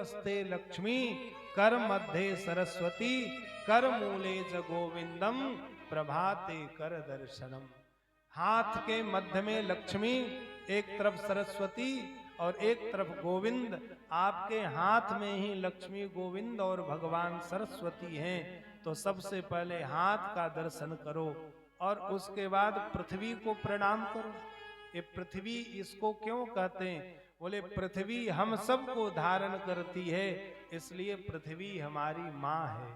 वस्ते लक्ष्मी, कर मध्ये सरस्वती, कर मूले च गोविंदम, प्रभाते कर दर्शनम। हाथ के मध्य में लक्ष्मी, एक तरफ सरस्वती और एक तरफ गोविंद। आपके हाथ में ही लक्ष्मी, गोविंद और भगवान सरस्वती हैं। तो सबसे पहले हाथ का दर्शन करो और उसके बाद पृथ्वी को प्रणाम करो। ये पृथ्वी इसको क्यों कहते हैं? बोले पृथ्वी हम सबको धारण करती है, इसलिए पृथ्वी हमारी माँ है।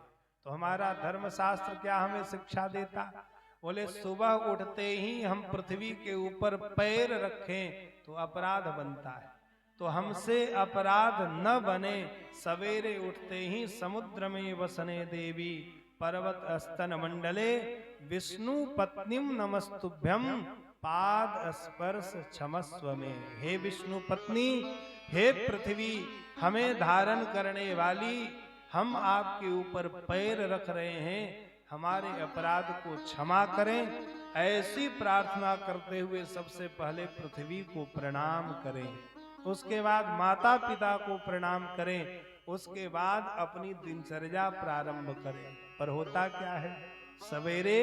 तो हमारा धर्मशास्त्र क्या हमें शिक्षा देता? बोले सुबह उठते ही हम पृथ्वी के ऊपर पैर रखें तो अपराध बनता है। तो हमसे अपराध न बने, सवेरे उठते ही समुद्र में वसने देवी, पर्वत स्तन मंडले, विष्णु पत्नीम नमस्तुभ्यम, पाद स्पर्श क्षमस्व में। हे विष्णु पत्नी, हे पृथ्वी, हमें धारण करने वाली, हम आपके ऊपर पैर रख रहे हैं, हमारे अपराध को क्षमा करें। ऐसी प्रार्थना करते हुए सबसे पहले पृथ्वी को प्रणाम करें, उसके बाद माता पिता को प्रणाम करें, उसके बाद अपनी दिनचर्या प्रारंभ करें। पर होता क्या है? सवेरे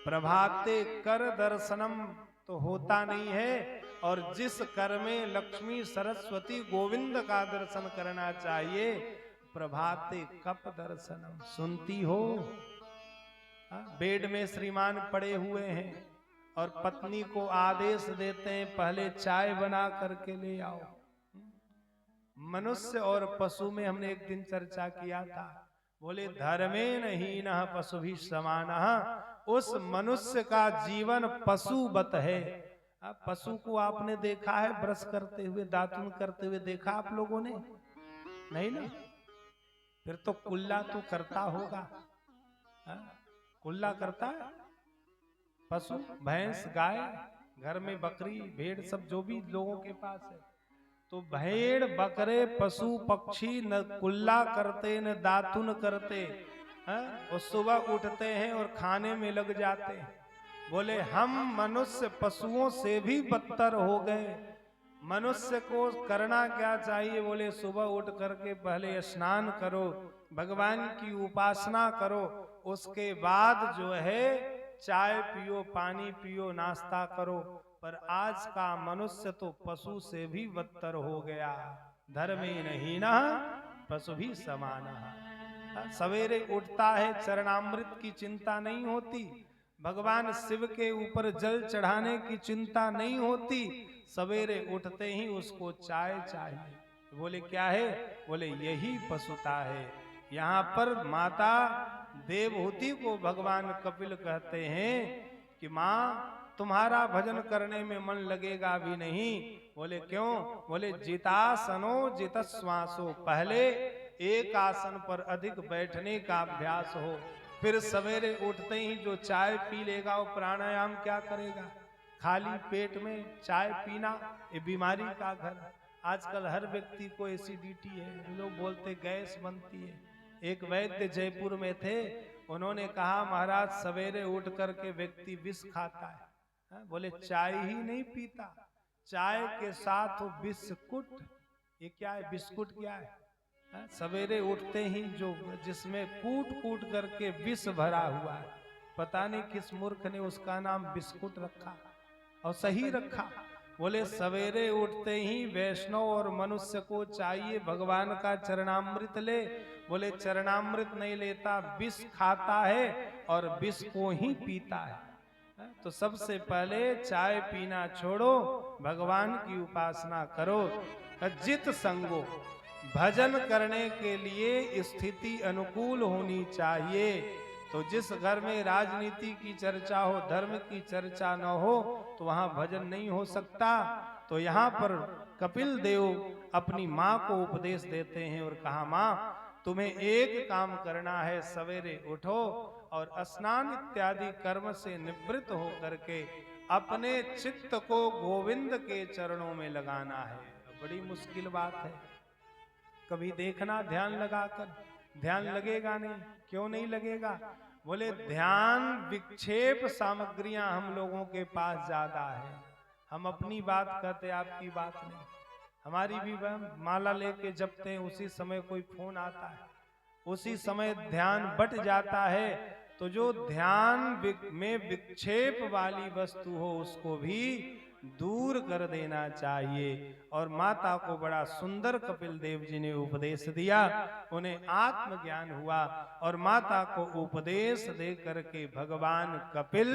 प्रभाते कर दर्शनम तो होता नहीं है, और जिस कर में लक्ष्मी सरस्वती गोविंद का दर्शन करना चाहिए, प्रभाते कप दर्शनम सुनती हो? बेड में श्रीमान पड़े हुए हैं और पत्नी को आदेश देते हैं पहले चाय बना करके ले आओ। मनुष्य और पशु में हमने एक दिन चर्चा किया था। बोले धर्मेण हीनः पशुभिः समानः, उस मनुष्य का जीवन पशुवत है। पशु को आपने देखा है ब्रश करते हुए, दातुन करते हुए देखा आप लोगों ने? नहीं ना? फिर तो कुल्ला तो करता होगा। कुल्ला करता है पशु, भैंस, गाय, घर में बकरी, भेड़, सब जो भी लोगों के पास है। तो भेड़, बकरे, पशु, पक्षी न कुल्ला करते न दातुन करते हैं, और सुबह उठते हैं और खाने में लग जाते हैं। बोले हम मनुष्य पशुओं से भी बदतर हो गए। मनुष्य को करना क्या चाहिए? बोले सुबह उठ करके पहले स्नान करो, भगवान की उपासना करो, उसके बाद जो है चाय पियो, पानी पियो, नाश्ता करो। पर आज का मनुष्य तो पशु से भी बदतर हो गया। धर्मेण हीनः पशुभिः समानः। सवेरे उठता है, चरणामृत की चिंता नहीं होती, भगवान शिव के ऊपर जल चढ़ाने की चिंता नहीं होती, सवेरे उठते ही उसको चाय चाहिए। बोले क्या है? बोले यही पशुता है। यहाँ पर माता देवहूति को भगवान कपिल कहते हैं कि माँ तुम्हारा भजन करने में मन लगेगा भी नहीं। बोले क्यों? बोले जितासनो जितश्वासो, पहले एक आसन पर अधिक बैठने का अभ्यास हो, फिर सवेरे उठते ही जो चाय पी लेगा वो प्राणायाम क्या करेगा? खाली पेट में चाय पीना ये बीमारी का घर। आजकल हर व्यक्ति को एसिडिटी है, लोग बोलते गैस बनती है। एक वैद्य जयपुर में थे, उन्होंने कहा महाराज सवेरे उठ करके व्यक्ति विष खाता है, बोले चाय ही नहीं पीता, चाय के साथ वो बिस्कुट। ये क्या है? बिस्कुट क्या है? सवेरे उठते ही जो जिसमें कूट कूट करके विष भरा हुआ है, पता नहीं किस मूर्ख ने उसका नाम बिस्कुट रखा, और सही रखा। बोले सवेरे उठते ही वैष्णव और मनुष्य को चाहिए भगवान का चरणामृत ले। बोले चरणामृत नहीं लेता, विष खाता है और विष को ही पीता है। तो सबसे पहले चाय पीना छोड़ो, भगवान की उपासना करो। जित संगो, भजन करने के लिए स्थिति अनुकूल होनी चाहिए। तो जिस घर में राजनीति की चर्चा हो, धर्म की चर्चा न हो, तो वहां भजन नहीं हो सकता। तो यहाँ पर कपिल देव अपनी माँ को उपदेश देते हैं और कहा माँ तुम्हें एक काम करना है, सवेरे उठो और स्नान इत्यादि कर्म से निवृत्त हो करके अपने चित्त को गोविंद के चरणों में लगाना है। बड़ी मुश्किल बात है। कभी देखना ध्यान लगाकर, ध्यान लगेगा नहीं। क्यों नहीं लगेगा? बोले ध्यान विक्षेप सामग्रियां हम लोगों के पास ज्यादा है। हम अपनी बात कहते, आपकी बात नहीं। हमारी भी माला लेके जपते हैं, उसी समय कोई फोन आता है, उसी समय ध्यान बट जाता है। तो जो ध्यान में विक्षेप वाली वस्तु हो उसको भी दूर कर देना चाहिए। और माता को बड़ा सुंदर कपिल देव जी ने उपदेश दिया, उन्हें आत्मज्ञान हुआ और माता को उपदेश दे करके भगवान कपिल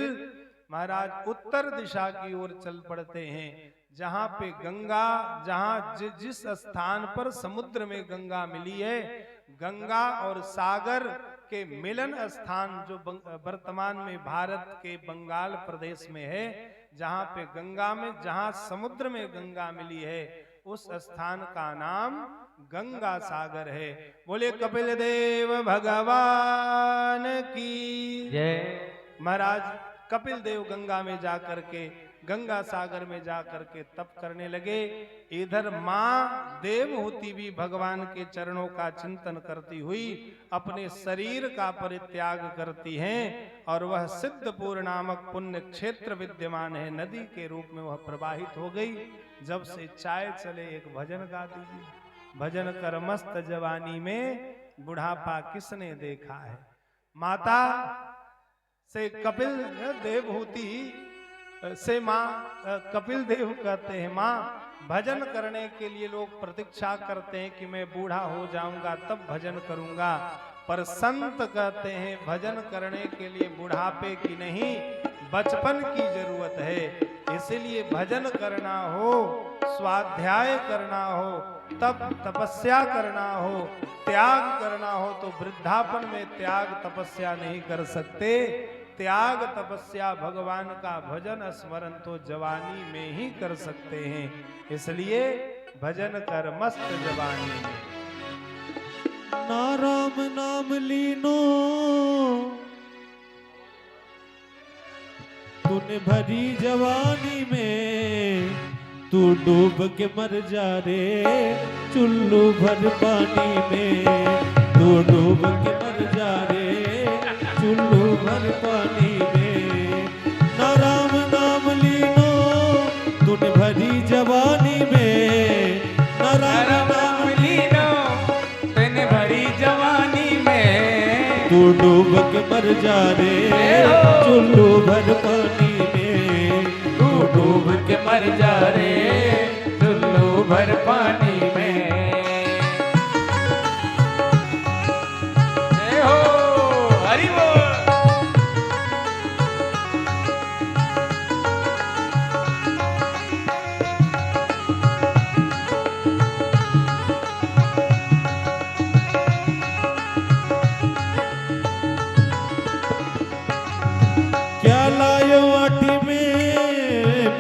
महाराज उत्तर दिशा की ओर चल पड़ते हैं, जहां पे गंगा, जहां जिस स्थान पर समुद्र में गंगा मिली है, गंगा और सागर के मिलन स्थान जो वर्तमान में भारत के बंगाल प्रदेश में है, जहां पे गंगा में, जहां समुद्र में गंगा मिली है, उस स्थान का नाम गंगा सागर है। बोले कपिल देव भगवान की जय। महाराज कपिल देव गंगा में जाकर के, गंगा सागर में जाकर के तप करने लगे। इधर मां देवहूति भी भगवान के चरणों का चिंतन करती हुई अपने शरीर का परित्याग करती हैं और वह सिद्धपुर नामक पुण्य क्षेत्र विद्यमान है, नदी के रूप में वह प्रवाहित हो गई। जब से चाय चले एक भजन गा दीजिए। भजन कर मस्त जवानी में बुढ़ापा किसने देखा है। माता से कपिल देवहूति से माँ कपिल देव कहते हैं, माँ भजन करने के लिए लोग प्रतीक्षा करते हैं कि मैं बूढ़ा हो जाऊंगा तब भजन करूंगा, पर संत कहते हैं भजन करने के लिए बुढ़ापे की नहीं बचपन की जरूरत है। इसलिए भजन करना हो, स्वाध्याय करना हो, तब तपस्या करना हो, त्याग करना हो तो वृद्धापन में त्याग तपस्या नहीं कर सकते। त्याग तपस्या भगवान का भजन स्मरण तो जवानी में ही कर सकते हैं। इसलिए भजन कर मस्त जवानी में। ना राम नाम लीनो तूने भरी जवानी में, तू डूब के मर जा रे चुल्लू भर पानी में, तू डूब के मर जा रे चुल्लू भर पानी में। ना राम नाम लीनो तूने भरी जवानी में, ना राम नाम लीनो तूने भरी जवानी में, तू डूब के मर जा रे चुल्लू भर पानी में, तू डूब के मर जा रे चुल्लू भर पानी में।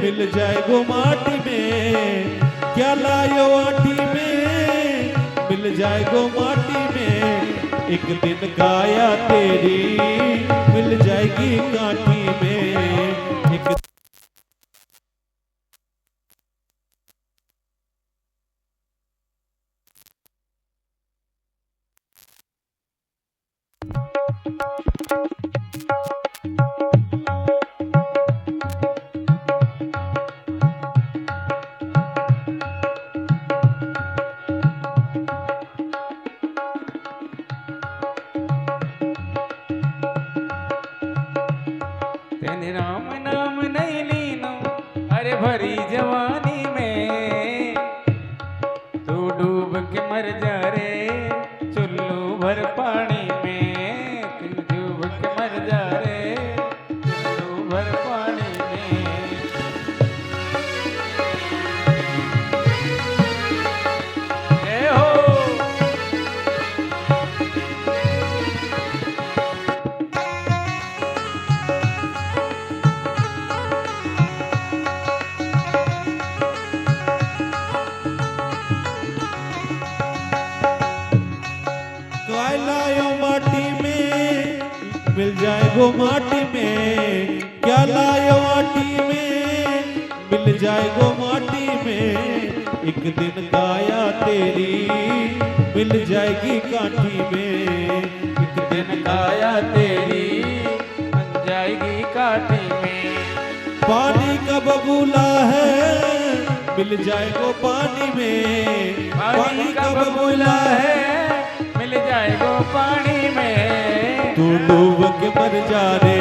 मिल जाएगो माटी में, क्या लायो आटी में, मिल जाएगो माटी में, एक दिन काया तेरी मिल जाएगी काठी में। एक राम नाम नहीं लीनो अरे भरी जवानी में, तू डूब के मर जा रे चुल्लू भर पानी में, तू डूब के मर जा रे चुल्लू भर पानी में। जय हो मिल जाएगो माटी में, क्या लायो आटी में, मिल जाएगो माटी में, एक दिन काया तेरी मिल जाएगी काठी में, एक दिन काया तेरी मिल जाएगी काठी में। पानी का बबूला है मिल जाएगो पानी में। पानी कब बुला है मिल जाएगो पानी में। तू डूब के मर जा रे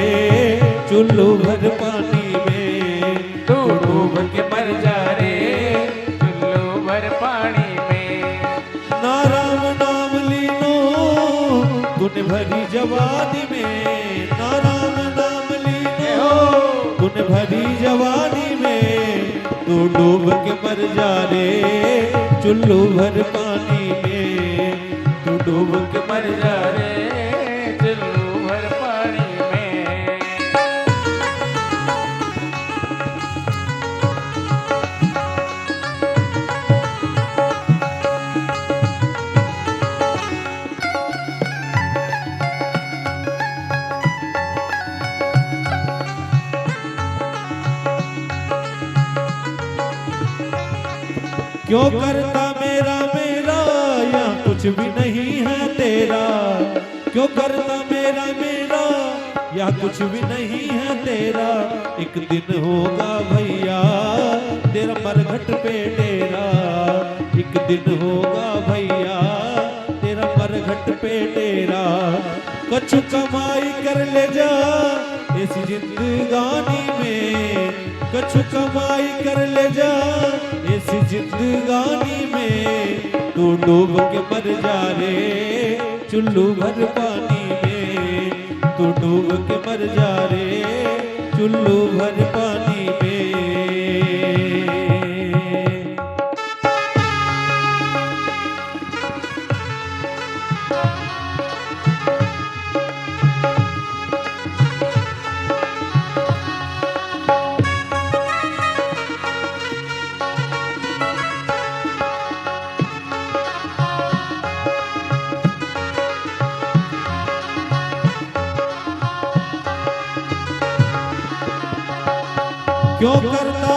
चुल्लू भर पानी में। तू डूब के मर जा रे चुल्लू भर पानी में। ना राम नाम लीनो तूने भरी जवानी में। ना राम नाम लीनो तूने भरी जवानी में। तू डूब के मर जा रे चुल्लू भर पानी में। तू डूब के मर जा रे चुल्लू भर पानी में। क्यों करता मेरा मेरा या कुछ भी नहीं है तेरा। क्यों करता मेरा मेरा या कुछ भी नहीं है तेरा। एक दिन होगा भैया तेरा मरघट पे डेरा। एक दिन होगा भैया तेरा मरघट पे डेरा। कछु कमाई कर ले जा इस जिंदगानी में। कछु कमाई कर ले जा इस जिंदगानी में। तू डूब के मर जा रे चुल्लू भर पानी में। तू डूब के मर जा रे चुल्लू भर पानी में। क्यों करता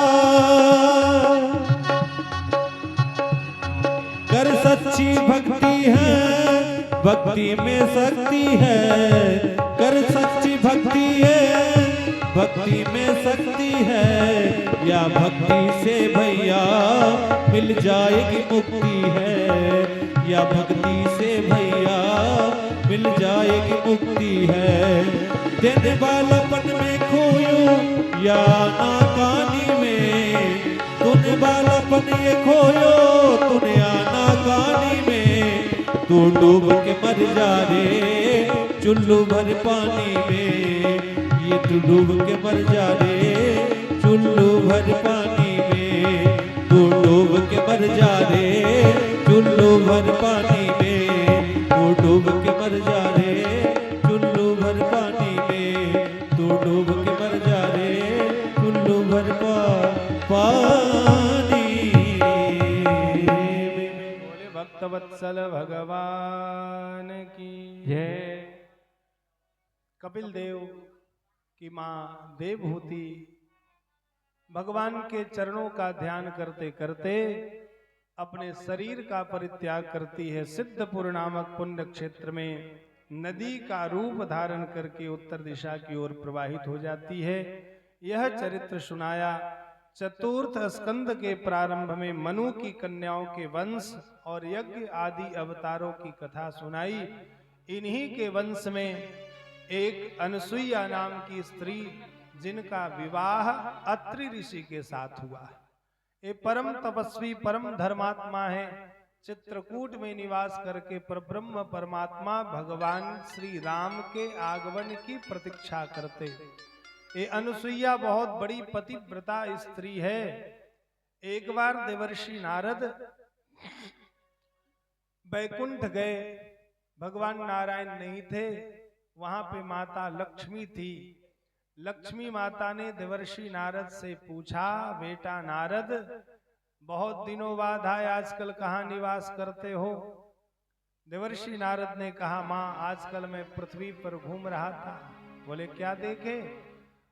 कर सच्ची भक्ति है भक्ति में शक्ति है। कर सच्ची भक्ति है भक्ति में शक्ति है। या भक्ति से भैया मिल जाएगी मुक्ति है। या भक्ति से भैया मिल जाएगी मुक्ति है। देने वालापन में खोयो या नाकानी में। तूने वालापन ये खोयो तूने नाकानी में। तू डूब के मर जा रे चुल्लू भर पानी में। ये तू डूब के मर जा रे चुल्लू भर पानी में। तू डूब के मर जा रे चुल्लू भर पानी में। तू डूब के मर जा रे चुल्लू भर पानी में। तू डूब के मर जा रे चुल्लू भर पानी में। बोले भक्तवत्सल भगवान की जय। कपिल देव की मां देवहूति भगवान के चरणों का ध्यान करते करते अपने शरीर का परित्याग करती है। सिद्धपुर नामक पुण्य क्षेत्र में नदी का रूप धारण करके उत्तर दिशा की ओर प्रवाहित हो जाती है। यह चरित्र सुनाया। चतुर्थ स्कंद के प्रारंभ में मनु की कन्याओं के वंश और यज्ञ आदि अवतारों की कथा सुनाई। इन्हीं के वंश में एक अनसुईया नाम की स्त्री जिनका विवाह अत्रि ऋषि के साथ हुआ। ये परम तपस्वी परम धर्मात्मा है। चित्रकूट में निवास करके परब्रह्म परमात्मा भगवान श्री राम के आगमन की प्रतीक्षा करते। ये अनुसुईया बहुत बड़ी पतिव्रता स्त्री है। एक बार देवर्षि नारद बैकुंठ गए। भगवान नारायण नहीं थे, वहां पे माता लक्ष्मी थी। लक्ष्मी माता ने देवर्षि नारद से पूछा, बेटा नारद बहुत दिनों बाद आए, आजकल कहाँ निवास करते हो? देवर्षि नारद ने कहा, माँ आजकल मैं पृथ्वी पर घूम रहा था। बोले क्या देखे?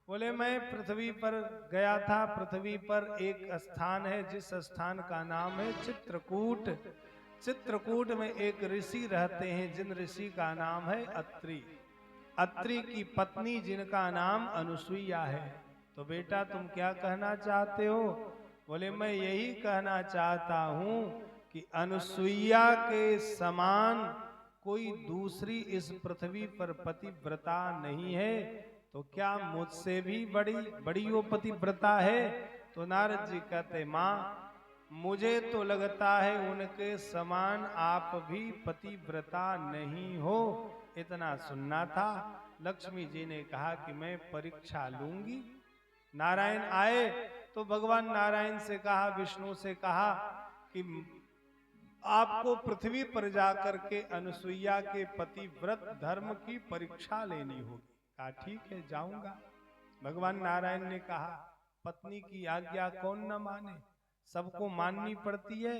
बोले मैं पृथ्वी पर गया था। पृथ्वी पर एक स्थान है जिस स्थान का नाम है चित्रकूट। चित्रकूट में एक ऋषि रहते हैं जिन ऋषि का नाम है अत्रि। अत्रि की पत्नी जिनका नाम अनुसुईया है। तो बेटा तुम क्या कहना चाहते हो? बोले मैं यही कहना चाहता हूं कि अनुसुईया के समान कोई दूसरी इस पृथ्वी पर पतिव्रता नहीं है, तो क्या मुझसे भी बड़ी वो पतिव्रता है? तो नारद जी कहते माँ मुझे तो लगता है उनके समान आप भी पतिव्रता नहीं हो। इतना सुनना था। लक्ष्मी जी ने कहा कि मैं परीक्षा लूंगी। नारायण आए तो भगवान नारायण से कहा, विष्णु से कहा कि आपको पृथ्वी पर जाकर के अनुसुईया के पतिव्रत धर्म की परीक्षा लेनी होगी। कहा ठीक है जाऊंगा। भगवान नारायण ने कहा पत्नी की आज्ञा कौन न माने, सबको माननी पड़ती है।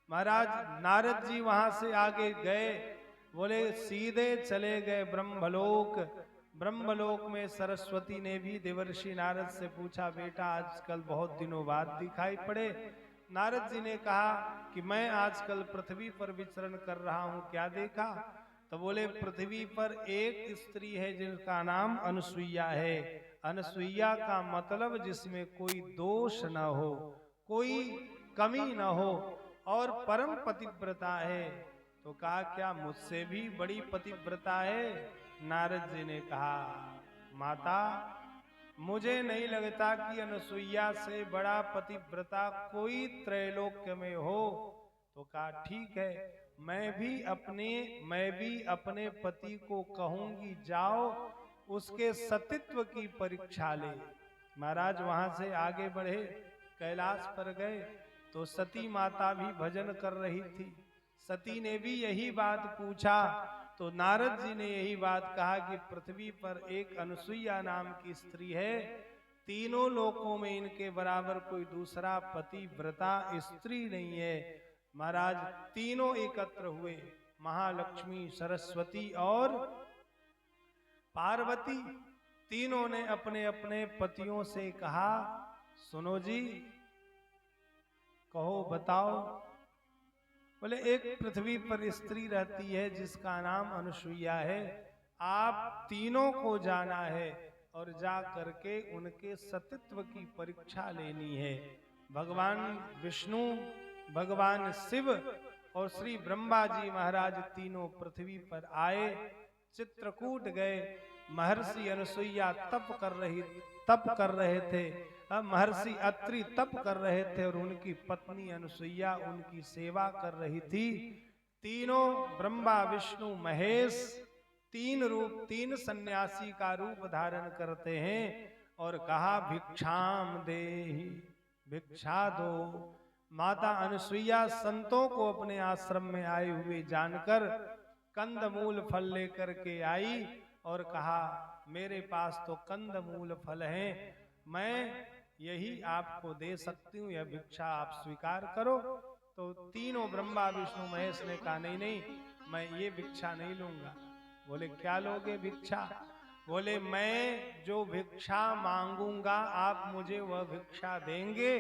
महाराज नारद जी वहां से आगे गए, बोले सीधे चले गए ब्रह्मलोक। ब्रह्मलोक में सरस्वती ने भी देवर्षि नारद से पूछा बेटा आजकल बहुत दिनों बाद दिखाई पड़े। नारद जी ने कहा कि मैं आजकल पृथ्वी पर विचरण कर रहा हूं, क्या देखा? तो बोले पृथ्वी पर एक स्त्री है जिनका नाम अनुसुईया है। अनुसुईया का मतलब जिसमें कोई दोष न हो, कोई कमी न हो और परम पतिव्रता है। तो कहा क्या मुझसे भी बड़ी पतिव्रता है? नारद जी ने कहा माता मुझे नहीं लगता कि अनुसुईया से बड़ा पतिव्रता कोई त्रैलोक्य में हो। तो कहा ठीक है मैं भी अपने पति को कहूंगी जाओ उसके सतीत्व की परीक्षा ले। महाराज वहां से आगे बढ़े, कैलाश पर गए तो सती माता भी भजन कर रही थी। सती ने भी यही बात पूछा तो नारद जी ने यही बात कहा कि पृथ्वी पर एक अनुसुईया नाम की स्त्री है, तीनों लोकों में इनके बराबर कोई दूसरा पतिव्रता स्त्री नहीं है। महाराज तीनों एकत्र हुए, महालक्ष्मी सरस्वती और पार्वती, तीनों ने अपने अपने पतियों से कहा सुनो जी कहो बताओ। बोले एक पृथ्वी पर स्त्री रहती है जिसका नाम अनुसुईया है, आप तीनों को जाना है और जा करके उनके सतीत्व की परीक्षा लेनी है। भगवान विष्णु, भगवान शिव और श्री ब्रह्मा जी महाराज तीनों पृथ्वी पर आए, चित्रकूट गए। महर्षि अनुसुईया तप कर रहे थे। महर्षि अत्रि तप कर रहे थे और उनकी पत्नी अनुसुईया उनकी सेवा कर रही थी। तीनों ब्रह्मा विष्णु महेश तीन सन्यासी का रूप धारण करते हैं और कहा भिक्षाम देहि, भिक्षा दो। माता अनुसुईया संतों को अपने आश्रम में आए हुए जानकर कंदमूल फल लेकर के आई और कहा मेरे पास तो कंदमूल फल हैं, मैं यही आपको दे सकती हूँ, यह भिक्षा आप स्वीकार करो। तो तीनों ब्रह्मा विष्णु महेश ने कहा नहीं नहीं मैं ये भिक्षा नहीं लूंगा। बोले क्या लोगे भिक्षा? बोले मैं जो भिक्षा मांगूंगा आप मुझे वह भिक्षा देंगे?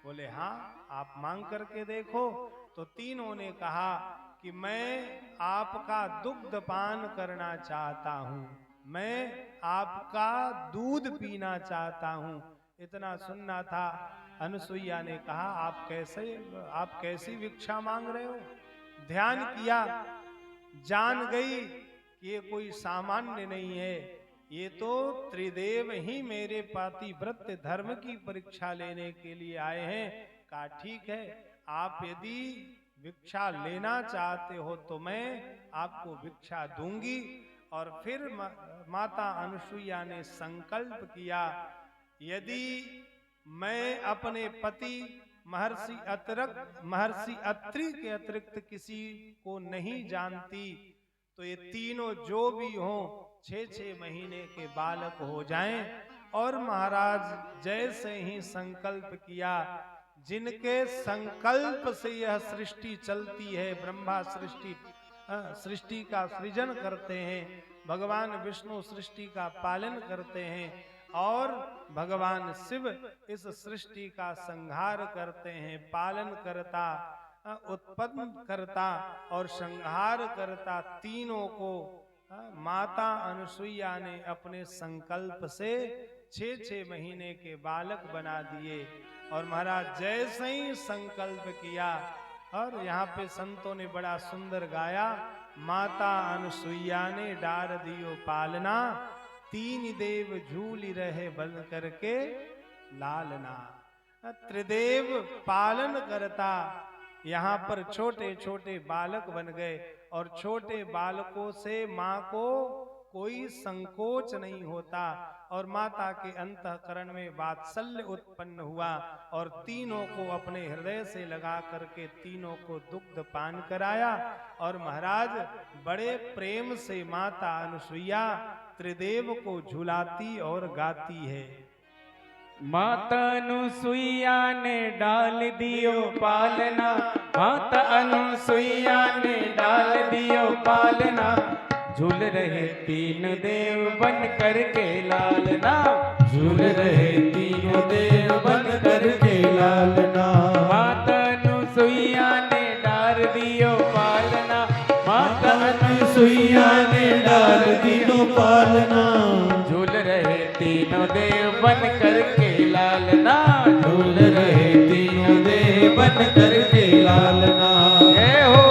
बोले हाँ आप मांग करके देखो। तो तीनों ने कहा कि मैं आपका दुग्ध पान करना चाहता हूँ, मैं आपका दूध पीना चाहता हूँ। इतना सुनना था। अनुसुईया ने कहा आप कैसी भिक्षा मांग रहे हो? ध्यान किया, जान गई कि ये कोई सामान्य नहीं है, ये तो त्रिदेव ही मेरे पातिव्रत धर्म की परीक्षा लेने के लिए आए हैं। कहा ठीक है आप यदि भिक्षा लेना चाहते हो तो मैं आपको भिक्षा दूंगी। और फिर माता अनुसुईया ने संकल्प किया यदि मैं अपने पति महर्षि अत्रि के अतिरिक्त किसी को नहीं जानती तो ये तीनों जो भी हों 6-6 महीने के बालक हो जाएं। और महाराज जैसे ही संकल्प किया, जिनके संकल्प से यह सृष्टि चलती है, ब्रह्मा सृष्टि का सृजन करते हैं, भगवान विष्णु सृष्टि का पालन करते हैं और भगवान शिव इस सृष्टि का संहार करते हैं, पालन करता, उत्पन्न करता और संहार करता, तीनों को माता अनुसुईया ने अपने संकल्प से 6-6 महीने के बालक बना दिए। और महाराज जैसे ही संकल्प किया, और यहाँ पे संतों ने बड़ा सुंदर गाया, माता अनुसुईया ने डार दियो पालना, तीन देव झूल रहे बन करके लालना। त्रिदेव पालन करता, यहाँ पर छोटे छोटे बालक बन गए, और छोटे बालकों से माँ को कोई संकोच नहीं होता, और माता के अंतःकरण में वात्सल्य उत्पन्न हुआ, और तीनों को अपने हृदय से लगा करके तीनों को दुग्ध पान कराया। और महाराज बड़े प्रेम से माता अनुसुईया त्रिदेव को झुलाती और गाती है। माता अनुसुईया ने डाल दियो पालना, माता अनुसुईया ने डाल दियो पालना, झूल रहे तीन देव बन करके लालना, झूल रहे तीनों देव बन करके लालना। माता अनुसुईया ने डाल दियो पालना, माता अनुसुईया ने डाल दियो पालना, झूल रहे तीनों देव बन करके लालना, झूल रहे तीनों देव बन करके लालना। जय हो।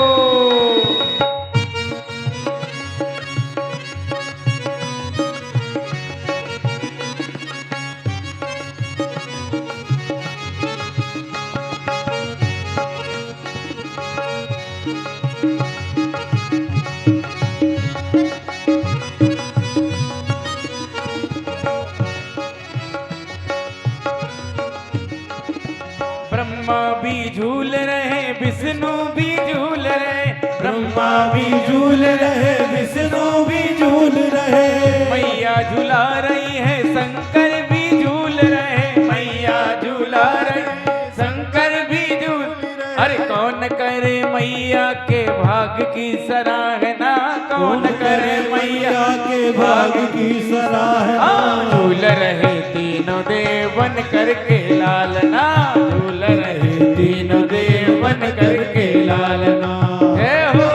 ब्रह्मा भी झूल रहे, विष्णु भी झूल रहे, ब्रह्मा भी झूल रहे, विष्णु भी झूल रहे, मैया झूला रही है, शंकर भी झूल रहे, मैया झूला रही, शंकर भी झूल। अरे कौन करे मैया के भाग की सराहना, कौन करे मैया के भाग की सराहना। झूल रहे तीनों देव बन करके लालना, झूल रहे तीनों देव बन करके लालना। जय हो।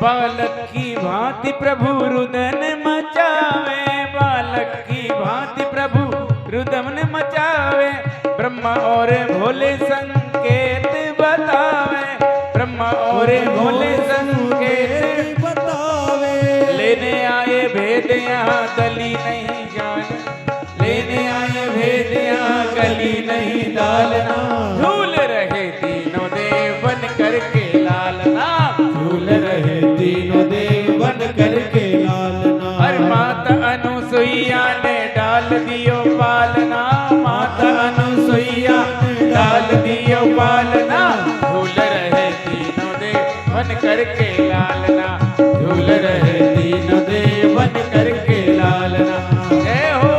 बालक की भांति प्रभु रुदन मचावे, बालक की भांति प्रभु रुदन मचावे, ब्रह्मा और भोले संकेत बतावे, ब्रह्मा और भोले संकेत बतावे। लेने आए भेद यहाँ गली नहीं जान, लेने आए भेद यहाँ गली नहीं डालना, झूल रहे तीनों देव बन करके लालना, झूल रहे तीनों देव बन करके लालना। हर माता अनुसुईया ने डाल दियो पालना, माता अनुसुईया ने डाल दियो पालना, झूल रहे तीनों देव बन करके लालना, झूल रहे तीनों देव बन करके लालना। जय हो।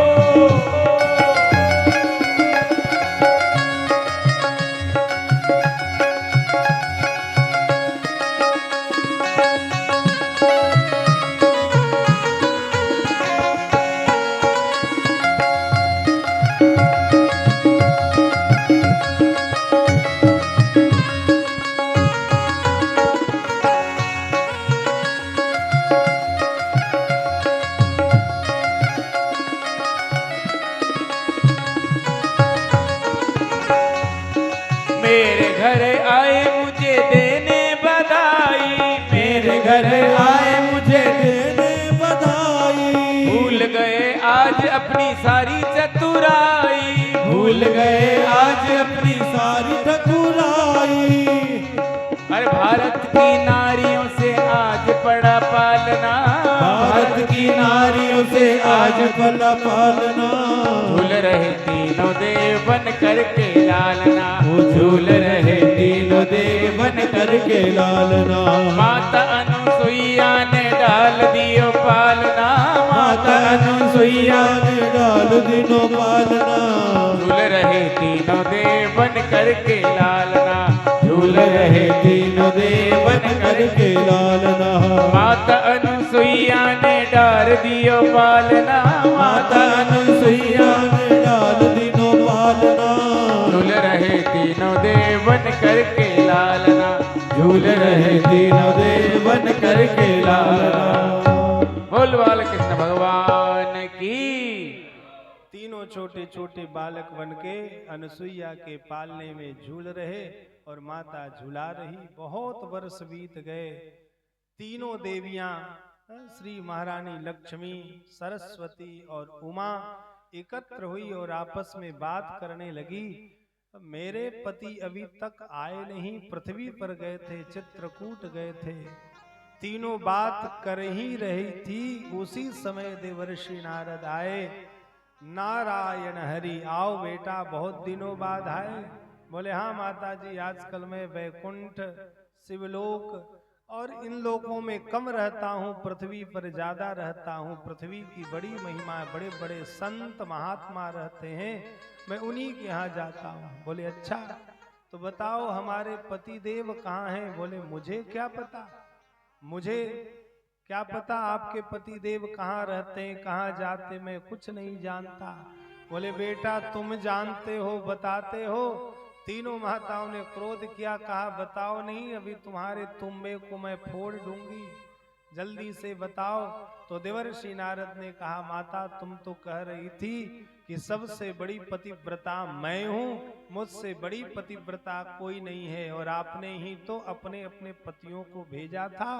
मेरे घर आए मुझे देने बधाई, मेरे घर आए मुझे देने बधाई। भूल गए आज अपनी सारी चतुराई, भूल गए आज अपनी सारी ठकुराई। अरे भारत की नारियों से आज पड़ा पालना, भारत की नारियों से आज पला पालना। झूल रहे तीनों देव बन करके लालना, झूल रहे तीनों देव बन करके लालना। माता अनुसुईया ने डाल दियो पालना, माता अनुसुईया ने डाल दिनों पालना, झूल रहे तीनों देव बन करके लालना, झूल रहे तीनों देव बन करके लालना। माता अनुसुईया ने डाल दियो पालना, माता अनुसुईया ने डाल दिनों पालना, झूल रहे तीनों देव बन करके लालना, झूल रहे तीनों देव बन करके लालना। बोल बाल कृष्ण भगवान की। तीनों छोटे छोटे बालक बनके अनुसुईया के पालने में झूल रहे और माता झूला रही। बहुत वर्ष बीत गए। तीनों देवियां श्री महारानी लक्ष्मी, सरस्वती और उमा एकत्र हुई और आपस में बात करने लगी। मेरे पति अभी तक आए नहीं, पृथ्वी पर गए थे, चित्रकूट गए थे। तीनों बात कर ही रही थी, उसी समय देवर्षि नारद आए। नारायण हरि, आओ बेटा, बहुत दिनों बाद आए। बोले हाँ माता जी, आजकल मैं वैकुंठ, शिवलोक और इन लोकों में कम रहता हूँ, पृथ्वी पर ज्यादा रहता हूँ। पृथ्वी की बड़ी महिमा है, बड़े बड़े संत महात्मा रहते हैं, मैं उन्हीं के यहाँ जाता हूँ। बोले अच्छा, तो बताओ हमारे पति देव कहाँ हैं? बोले मुझे क्या पता, मुझे क्या पता आपके पति देव कहाँ रहते हैं, कहाँ जाते, मैं कुछ नहीं जानता। बोले बेटा तुम जानते हो, बताते हो। तीनों माताओं ने क्रोध किया, कहा बताओ नहीं, अभी तुम्हारे तुम्बे को मैं फोड़ दूंगी, जल्दी से बताओ। तो देवर्षि नारद ने कहा माता तुम तो कह रही थी कि सबसे बड़ी पतिव्रता मैं हूँ, मुझसे बड़ी पतिव्रता कोई नहीं है, और आपने ही तो अपने अपने पतियों को भेजा था।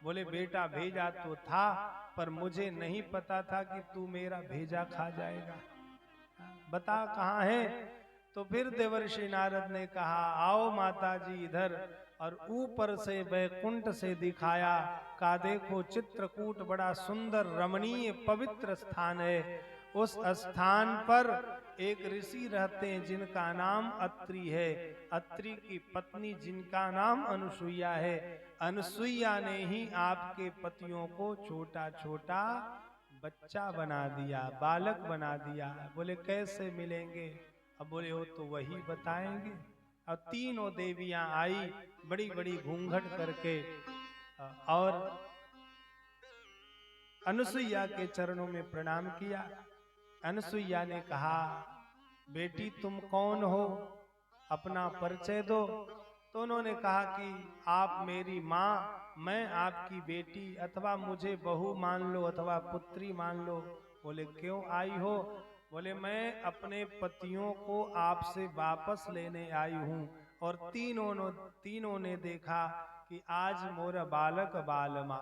बोले बेटा भेजा तो था, पर मुझे नहीं पता था कि तू मेरा भेजा खा जाएगा, बता कहाँ है। तो फिर देवर्षि नारद ने कहा आओ माता जी इधर, और ऊपर से वैकुंठ से दिखाया। का देखो चित्रकूट बड़ा सुंदर रमणीय पवित्र स्थान है। उस स्थान पर एक ऋषि रहते हैं जिनका नाम अत्रि है। अत्रि की पत्नी जिनका नाम अनुसुईया है। अनुसुईया ने ही आपके पतियों को छोटा छोटा बच्चा बना दिया, बालक बना दिया। बोले कैसे मिलेंगे? अब बोले हो तो वही बताएंगे। अब तीनों देवियां आई बड़ी बड़ी घूंघट करके, और अनुसुईया के चरणों में प्रणाम किया। अनुसुईया ने कहा बेटी तुम कौन हो, अपना परिचय दो। तो उन्होंने कहा कि आप मेरी माँ, मैं आपकी बेटी, अथवा मुझे बहू मान लो अथवा पुत्री मान लो। बोले क्यों आई हो? बोले मैं अपने पतियों को आपसे वापस लेने आई हूँ। और तीनों ने देखा कि आज मोरा बालक बालमा,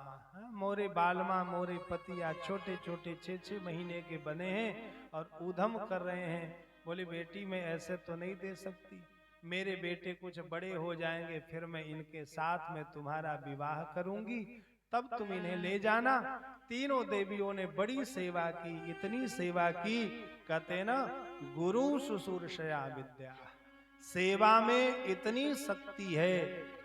मोरे बालमा मोरे पति आज छोटे छोटे 6-6 महीने के बने हैं और ऊधम कर रहे हैं। बोले बेटी मैं ऐसे तो नहीं दे सकती, मेरे बेटे कुछ बड़े हो जाएंगे, फिर मैं इनके साथ में तुम्हारा विवाह करूंगी, तब तुम इन्हें ले जाना। तीनों देवियों ने बड़ी सेवा की, इतनी सेवा की, कहते ना गुरु शुश्रूषया विद्या, सेवा में इतनी शक्ति है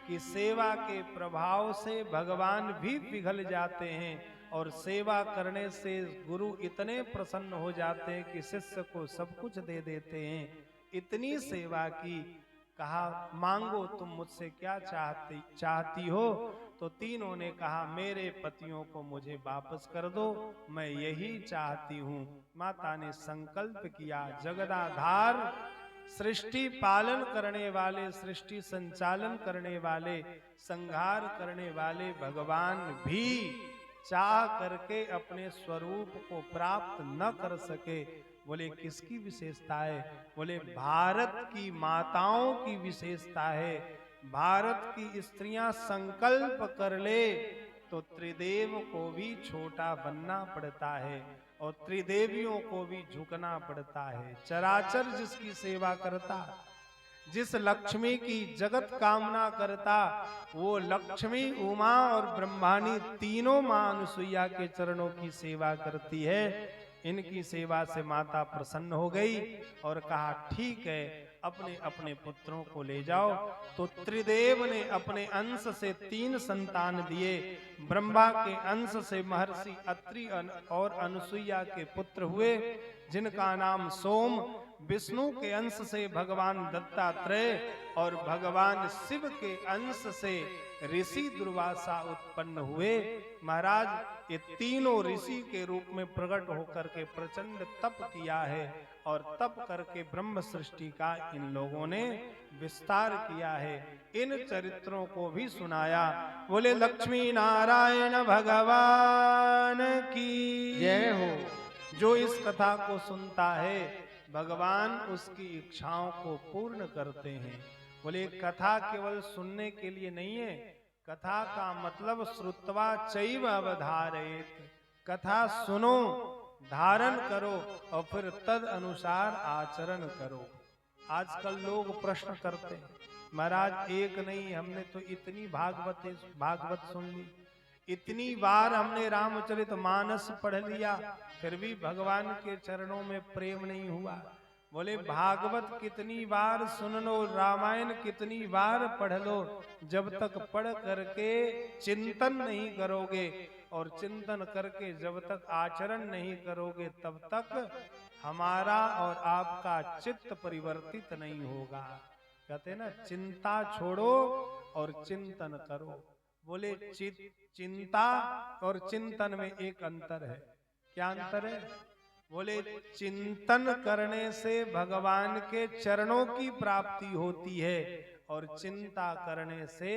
कि सेवा के प्रभाव से भगवान भी पिघल जाते हैं, और सेवा करने से गुरु इतने प्रसन्न हो जाते हैं कि शिष्य को सब कुछ दे देते हैं। इतनी सेवा की। कहा मांगो तुम मुझसे क्या चाहती हो? तो तीनों ने कहा मेरे पतियों को मुझे वापस कर दो, मैं यही चाहती हूँ। माता ने संकल्प किया। जगदाधार, सृष्टि पालन करने वाले, सृष्टि संचालन करने वाले, संहार करने वाले भगवान भी चाह करके अपने स्वरूप को प्राप्त न कर सके। बोले किसकी विशेषता है? बोले भारत की माताओं की विशेषता है। भारत की स्त्रियां संकल्प कर ले तो त्रिदेव को भी छोटा बनना पड़ता है और त्रिदेवियों को भी झुकना पड़ता है। चराचर जिसकी सेवा करता, जिस लक्ष्मी की जगत कामना करता, वो लक्ष्मी, उमा और ब्रह्मानी तीनों मां अनुसुईया के चरणों की सेवा करती है। इनकी सेवा से माता प्रसन्न हो गई और कहा ठीक है, अपने अपने पुत्रों को ले जाओ। तो त्रिदेव ने अपने अंश से 3 संतान दिए। ब्रह्मा के अंश से महर्षि अत्रि और अनुसुईया के पुत्र हुए, जिनका नाम सोम। विष्णु के अंश से भगवान दत्तात्रेय और भगवान शिव के अंश से ऋषि दुर्वासा उत्पन्न हुए। महाराज ये तीनों ऋषि के रूप में प्रकट होकर के प्रचंड तप किया है और तप करके ब्रह्म सृष्टि का इन लोगों ने विस्तार किया है। इन चरित्रों को भी सुनाया। बोले लक्ष्मी नारायण भगवान की जय हो। जो इस कथा को सुनता है भगवान उसकी इच्छाओं को पूर्ण करते हैं। बोले कथा केवल सुनने के लिए नहीं है, कथा का मतलब श्रुत्वा चैव अवधारयेत। कथा सुनो, धारण करो और फिर तद अनुसार आचरण करो। आजकल लोग प्रश्न करते हैं, महाराज एक नहीं, हमने तो इतनी भागवत सुन ली, इतनी बार हमने रामचरित मानस पढ़ लिया, फिर भी भगवान के चरणों में प्रेम नहीं हुआ। बोले भागवत कितनी बार सुन लो, रामायण कितनी बार पढ़ लो, जब तक पढ़ करके चिंतन नहीं करोगे और चिंतन करके जब तक आचरण नहीं करोगे, तब तक हमारा और आपका चित्त परिवर्तित नहीं होगा। कहते हैं ना, चिंता छोड़ो और चिंतन करो। बोले चिंता और चिंतन में एक अंतर है। क्या अंतर है? बोले चिंतन करने से भगवान के चरणों की प्राप्ति होती है और चिंता करने से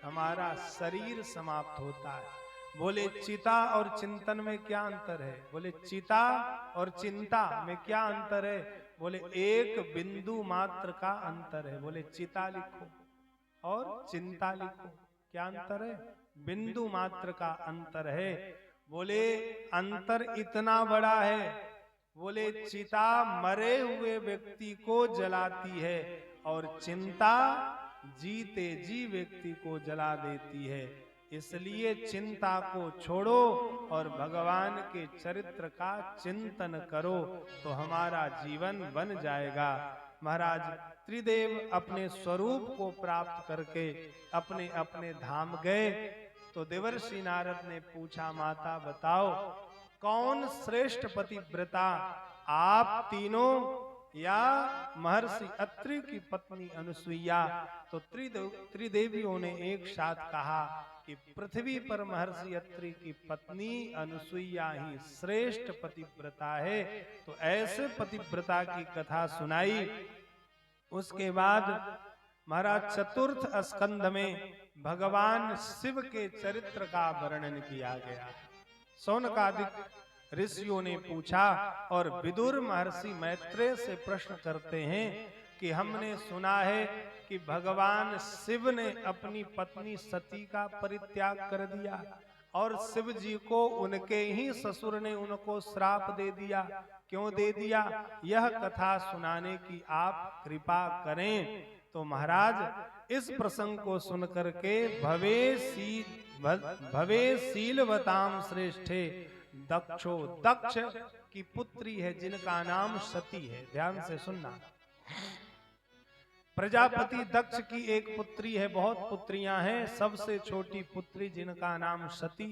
हमारा शरीर समाप्त होता है। बोले चिता और चिंतन में क्या अंतर है? बोले चिता और चिंता में क्या अंतर है? बोले एक बिंदु मात्र का अंतर है। बोले चिता लिखो और चिंता लिखो, क्या अंतर है? बिंदु मात्र का अंतर है। बोले अंतर इतना बड़ा है, बोले चिता मरे हुए व्यक्ति को जलाती है और चिंता जीते जी व्यक्ति को जला देती है। इसलिए चिंता को छोड़ो और भगवान के चरित्र का चिंतन करो तो हमारा जीवन बन जाएगा। महाराज त्रिदेव अपने स्वरूप को प्राप्त करके अपने अपने धाम गए तो देवर्षि नारद ने पूछा, माता बताओ कौन श्रेष्ठ पतिव्रता, आप तीनों या महर्षि अत्रि की पत्नी अनुसुईया? तो त्रिदेवियों ने एक साथ कहा कि पृथ्वी पर महर्षि अत्रि की पत्नी अनुसुईया ही श्रेष्ठ पतिव्रता है। तो ऐसे पतिव्रता की कथा सुनाई। उसके बाद महाराज चतुर्थ स्कंध में भगवान शिव के चरित्र का वर्णन किया गया। शौनकादिक ऋषियों ने पूछा और विदुर महर्षि मैत्रेय से प्रश्न करते हैं कि हमने सुना है कि भगवान शिव ने अपनी पत्नी सती का परित्याग कर दिया और शिव जी को उनके ही ससुर ने उनको श्राप दे दिया। क्यों दे दिया? यह कथा सुनाने की आप कृपा करें। तो महाराज इस प्रसंग को सुनकर के भवे शीलवताम श्रेष्ठे दक्षो, दक्ष की पुत्री है जिनका नाम सती है। ध्यान से सुनना, प्रजापति दक्ष की एक पुत्री है, बहुत पुत्रियां हैं, सबसे छोटी पुत्री जिनका नाम सती।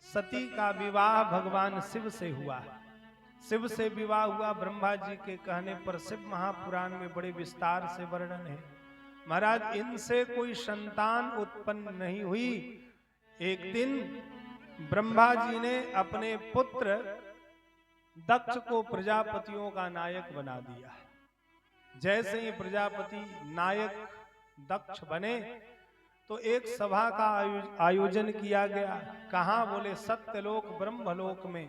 सती का विवाह भगवान शिव से हुआ। शिव से विवाह हुआ ब्रह्मा जी के कहने पर। शिव महापुराण में बड़े विस्तार से वर्णन है। महाराज इनसे कोई संतान उत्पन्न नहीं हुई। एक दिन ब्रह्मा जी ने अपने पुत्र दक्ष को प्रजापतियों का नायक बना दिया। जैसे ही प्रजापति नायक दक्ष बने तो एक सभा का आयोजन किया गया। कहाँ? बोले सत्यलोक ब्रह्मलोक में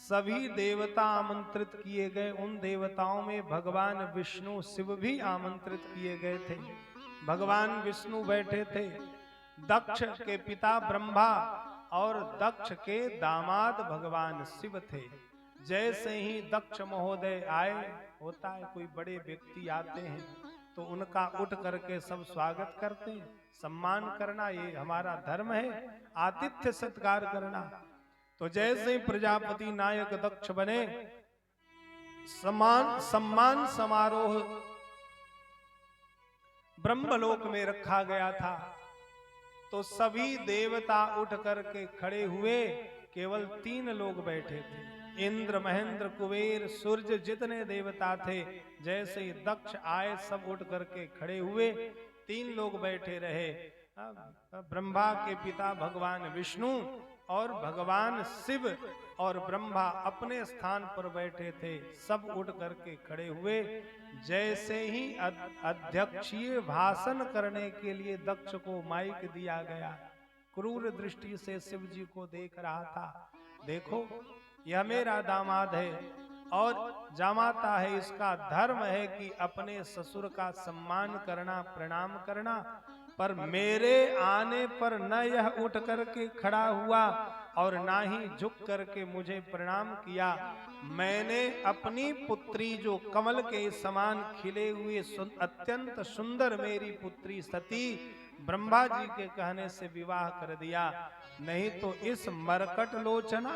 सभी देवता आमंत्रित किए गए। उन देवताओं में भगवान विष्णु शिव भी आमंत्रित किए गए थे। भगवान विष्णु बैठे थे, दक्ष के पिता ब्रह्मा और दक्ष के दामाद भगवान शिव थे। जैसे ही दक्ष महोदय आए, होता है कोई बड़े व्यक्ति आते हैं तो उनका उठ करके सब स्वागत करते हैं। सम्मान करना ये हमारा धर्म है, आतिथ्य सत्कार करना। तो जैसे ही प्रजापति नायक दक्ष बने, सम्मान समारोह ब्रह्मलोक में रखा गया था। तो सभी देवता उठ करके खड़े हुए, केवल 3 लोग बैठे थे। इंद्र, महेंद्र, कुबेर, सूर्य, जितने देवता थे, जैसे ही दक्ष आए सब उठ करके खड़े हुए। 3 लोग बैठे रहे, ब्रह्मा के पिता भगवान विष्णु और भगवान शिव और ब्रह्मा अपने स्थान पर बैठे थे। सब उठ करके खड़े हुए। जैसे ही अध्यक्षीय भाषण करने के लिए दक्ष को माइक दिया गया, क्रूर दृष्टि से शिव जी को देख रहा था। देखो, यह मेरा दामाद है और जामाता है, इसका धर्म है कि अपने ससुर का सम्मान करना, प्रणाम करना, पर मेरे आने पर न यह उठ करके खड़ा हुआ और ना ही झुक करके मुझे प्रणाम किया। मैंने अपनी पुत्री, जो कमल के समान खिले हुए अत्यंत सुंदर मेरी पुत्री सती, ब्रह्मा जी के कहने से विवाह कर दिया। नहीं तो इस मरकट लोचना,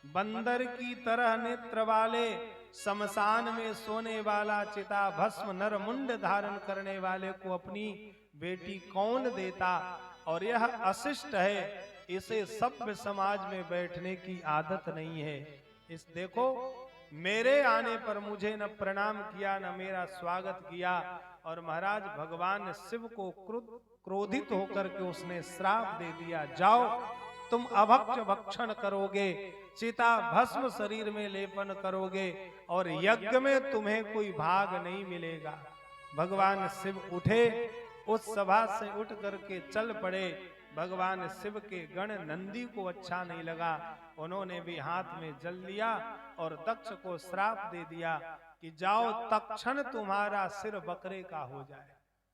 बंदर की तरह नेत्र वाले, शमशान में सोने वाला, चिता भस्म नर मुंड धारण करने वाले को अपनी बेटी कौन देता। और यह अशिष्ट है, इसे सभ्य समाज में बैठने की आदत नहीं है। इस देखो, मेरे आने पर मुझे न प्रणाम किया, न मेरा स्वागत किया। और महाराज भगवान शिव को क्रोधित होकर के उसने श्राप दे दिया, जाओ तुम अभक्ष भक्षण करोगे, चिता भस्म शरीर में लेपन करोगे और यज्ञ में तुम्हें कोई भाग नहीं मिलेगा। भगवान शिव उठे, उस सभा से उठ करके चल पड़े। भगवान शिव के गण नंदी को अच्छा नहीं लगा, उन्होंने भी हाथ में जल लिया और दक्ष को श्राप दे दिया कि जाओ तत्क्षण तुम्हारा सिर बकरे का हो जाए,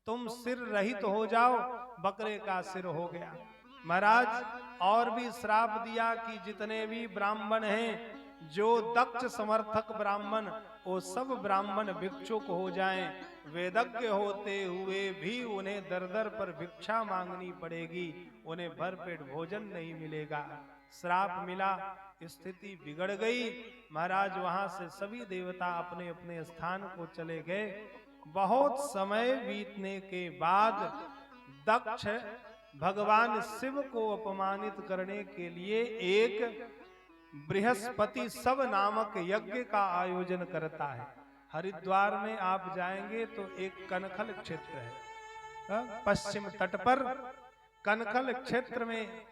तुम सिर रहित हो जाओ। बकरे का सिर हो गया। महाराज और भी श्राप दिया कि जितने भी ब्राह्मण हैं, जो दक्ष समर्थक ब्राह्मण, वो सब ब्राह्मण भिक्षुक हो जाएं। वेदज्ञ होते हुए भी उन्हें दर दर पर भिक्षा मांगनी पड़ेगी, उन्हें भरपेट भोजन नहीं मिलेगा। श्राप मिला, स्थिति बिगड़ गई। महाराज वहां से सभी देवता अपने अपने स्थान को चले गए। बहुत समय बीतने के बाद दक्ष भगवान शिव को अपमानित करने के लिए एक बृहस्पति सब नामक यज्ञ का आयोजन करता है। हरिद्वार में आप जाएंगे तो एक कनखल क्षेत्र है, पश्चिम तट पर कनखल क्षेत्र में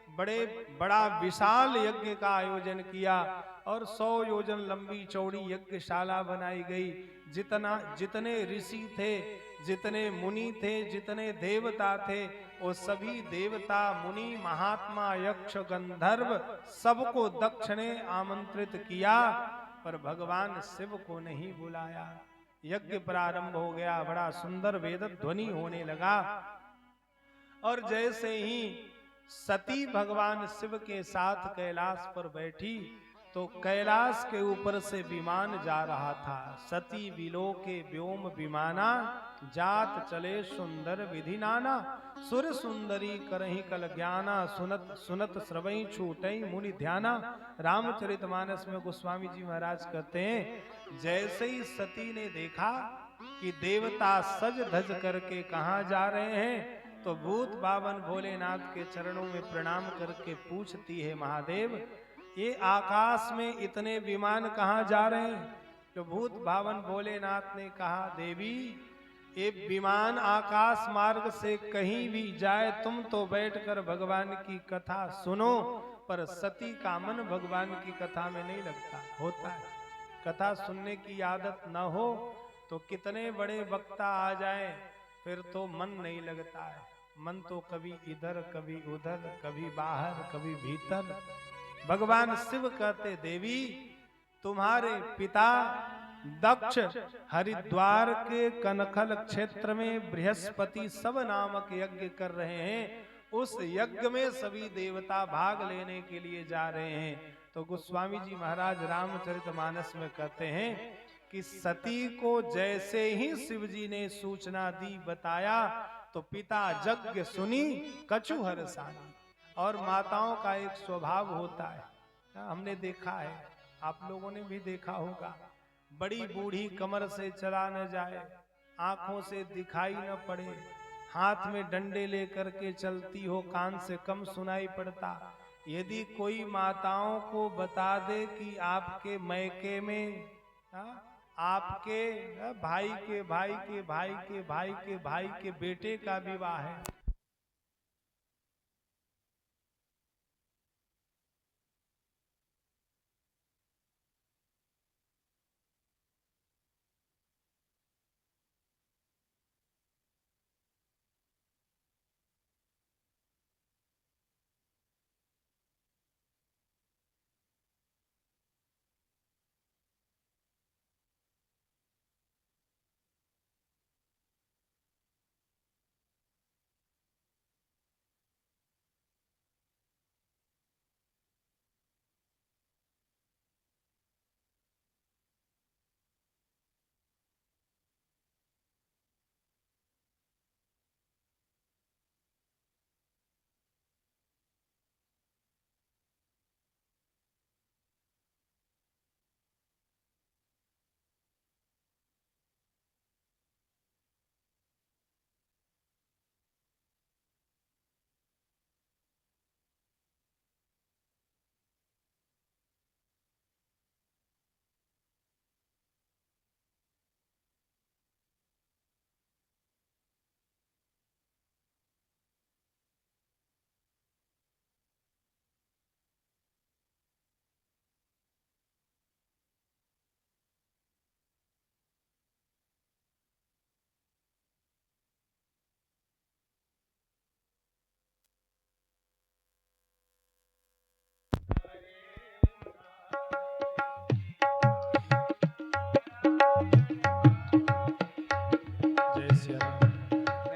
बड़ा विशाल यज्ञ का आयोजन किया और 100 योजन लंबी चौड़ी यज्ञशाला बनाई गई। जितने ऋषि थे, जितने मुनि थे, जितने देवता थे, वो सभी देवता, मुनि, महात्मा, यक्ष, गंधर्व सबको दक्ष ने आमंत्रित किया, पर भगवान शिव को नहीं बुलाया। यज्ञ प्रारंभ हो गया, बड़ा सुंदर वेद ध्वनि होने लगा और जैसे ही सती भगवान शिव के साथ कैलाश पर बैठी तो कैलाश के ऊपर से विमान जा रहा था। सती विलोके व्योम विमाना, जात चले सुंदर विधि नाना, सुर सुंदरी करही कल ज्ञाना, सुनत सुनत श्रवई छूटई मुनि ध्याना। रामचरितमानस में गोस्वामी जी महाराज कहते हैं, जैसे ही सती ने देखा कि देवता सज धज करके कहाँ जा रहे हैं, तो भूत बावन भोलेनाथ के चरणों में प्रणाम करके पूछती है, महादेव ये आकाश में इतने विमान कहाँ जा रहे हैं? तो भूत बावन भोलेनाथ ने कहा, देवी ये विमान आकाश मार्ग से कहीं भी जाए, तुम तो बैठकर भगवान की कथा सुनो, पर सती का मन भगवान की कथा में नहीं लगता। होता है कथा सुनने की आदत न हो तो कितने बड़े वक्ता आ जाए, फिर तो मन नहीं लगता है। मन तो कभी इधर कभी उधर, कभी बाहर कभी भीतर। भगवान शिव कहते, देवी तुम्हारे पिता दक्ष हरिद्वार के कनखल क्षेत्र में बृहस्पति सब नामक यज्ञ कर रहे हैं, उस यज्ञ में सभी देवता भाग लेने के लिए जा रहे हैं। तो गोस्वामी जी महाराज रामचरितमानस में कहते हैं कि सती को जैसे ही शिव जी ने सूचना दी, बताया, तो पिता यज्ञ सुनी कछु हरसानी। और माताओं का एक स्वभाव होता है, हमने देखा है, आप लोगों ने भी देखा होगा, बड़ी बूढ़ी कमर से चला न जाए, आंखों से दिखाई न पड़े, हाथ में डंडे लेकर के चलती हो, कान से कम सुनाई पड़ता। यदि कोई माताओं को बता दे कि आपके मैके में आपके भाई के भाई के भाई के भाई के भाई के बेटे का विवाह है,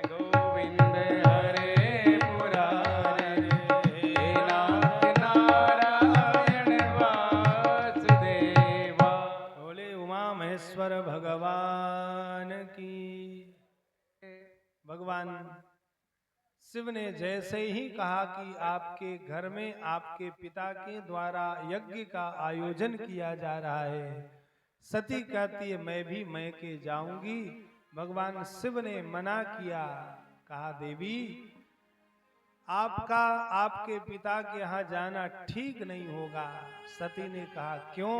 गोविंद हरे मुरारे हे नाथ नारायण वासुदेवा। बोले उमा महेश्वर भगवान की। भगवान शिव ने जैसे ही कहा कि आपके घर में आपके पिता के द्वारा यज्ञ का आयोजन किया जा रहा है, सती कहती है मैं भी मैके जाऊंगी। भगवान शिव ने मना किया, कहा देवी आपका आपके पिता के यहाँ जाना ठीक नहीं होगा। सती ने कहा क्यों?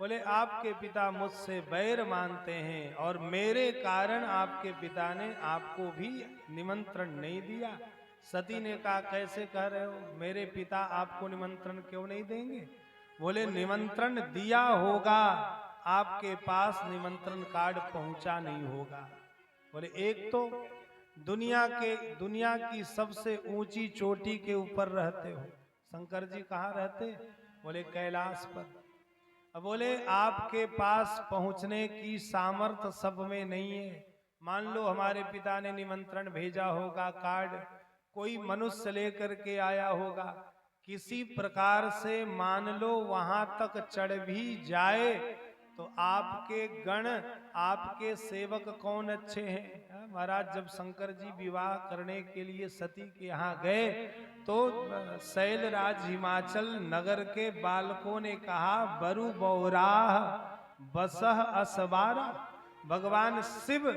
बोले आपके पिता मुझसे बैर मानते हैं और मेरे कारण आपके पिता ने आपको भी निमंत्रण नहीं दिया। सती ने कहा कैसे कह रहे हो, मेरे पिता आपको निमंत्रण क्यों नहीं देंगे? बोले निमंत्रण दिया होगा, आपके पास निमंत्रण कार्ड पहुंचा नहीं होगा। बोले एक तो दुनिया की सबसे ऊंची चोटी के ऊपर रहते हो, शंकर जी कहाँ रहते? बोले कैलाश पर। अब बोले आपके पास पहुंचने की सामर्थ्य सब में नहीं है। मान लो हमारे पिता ने निमंत्रण भेजा होगा, कार्ड कोई मनुष्य लेकर के आया होगा, किसी प्रकार से मान लो वहां तक चढ़ भी जाए तो आपके गण आपके सेवक कौन अच्छे हैं? महाराज जब शंकर जी विवाह करने के लिए सती के यहाँ गए तो शैलराज हिमाचल नगर के बालकों ने कहा बरु बौराह बसह असवारा। भगवान शिव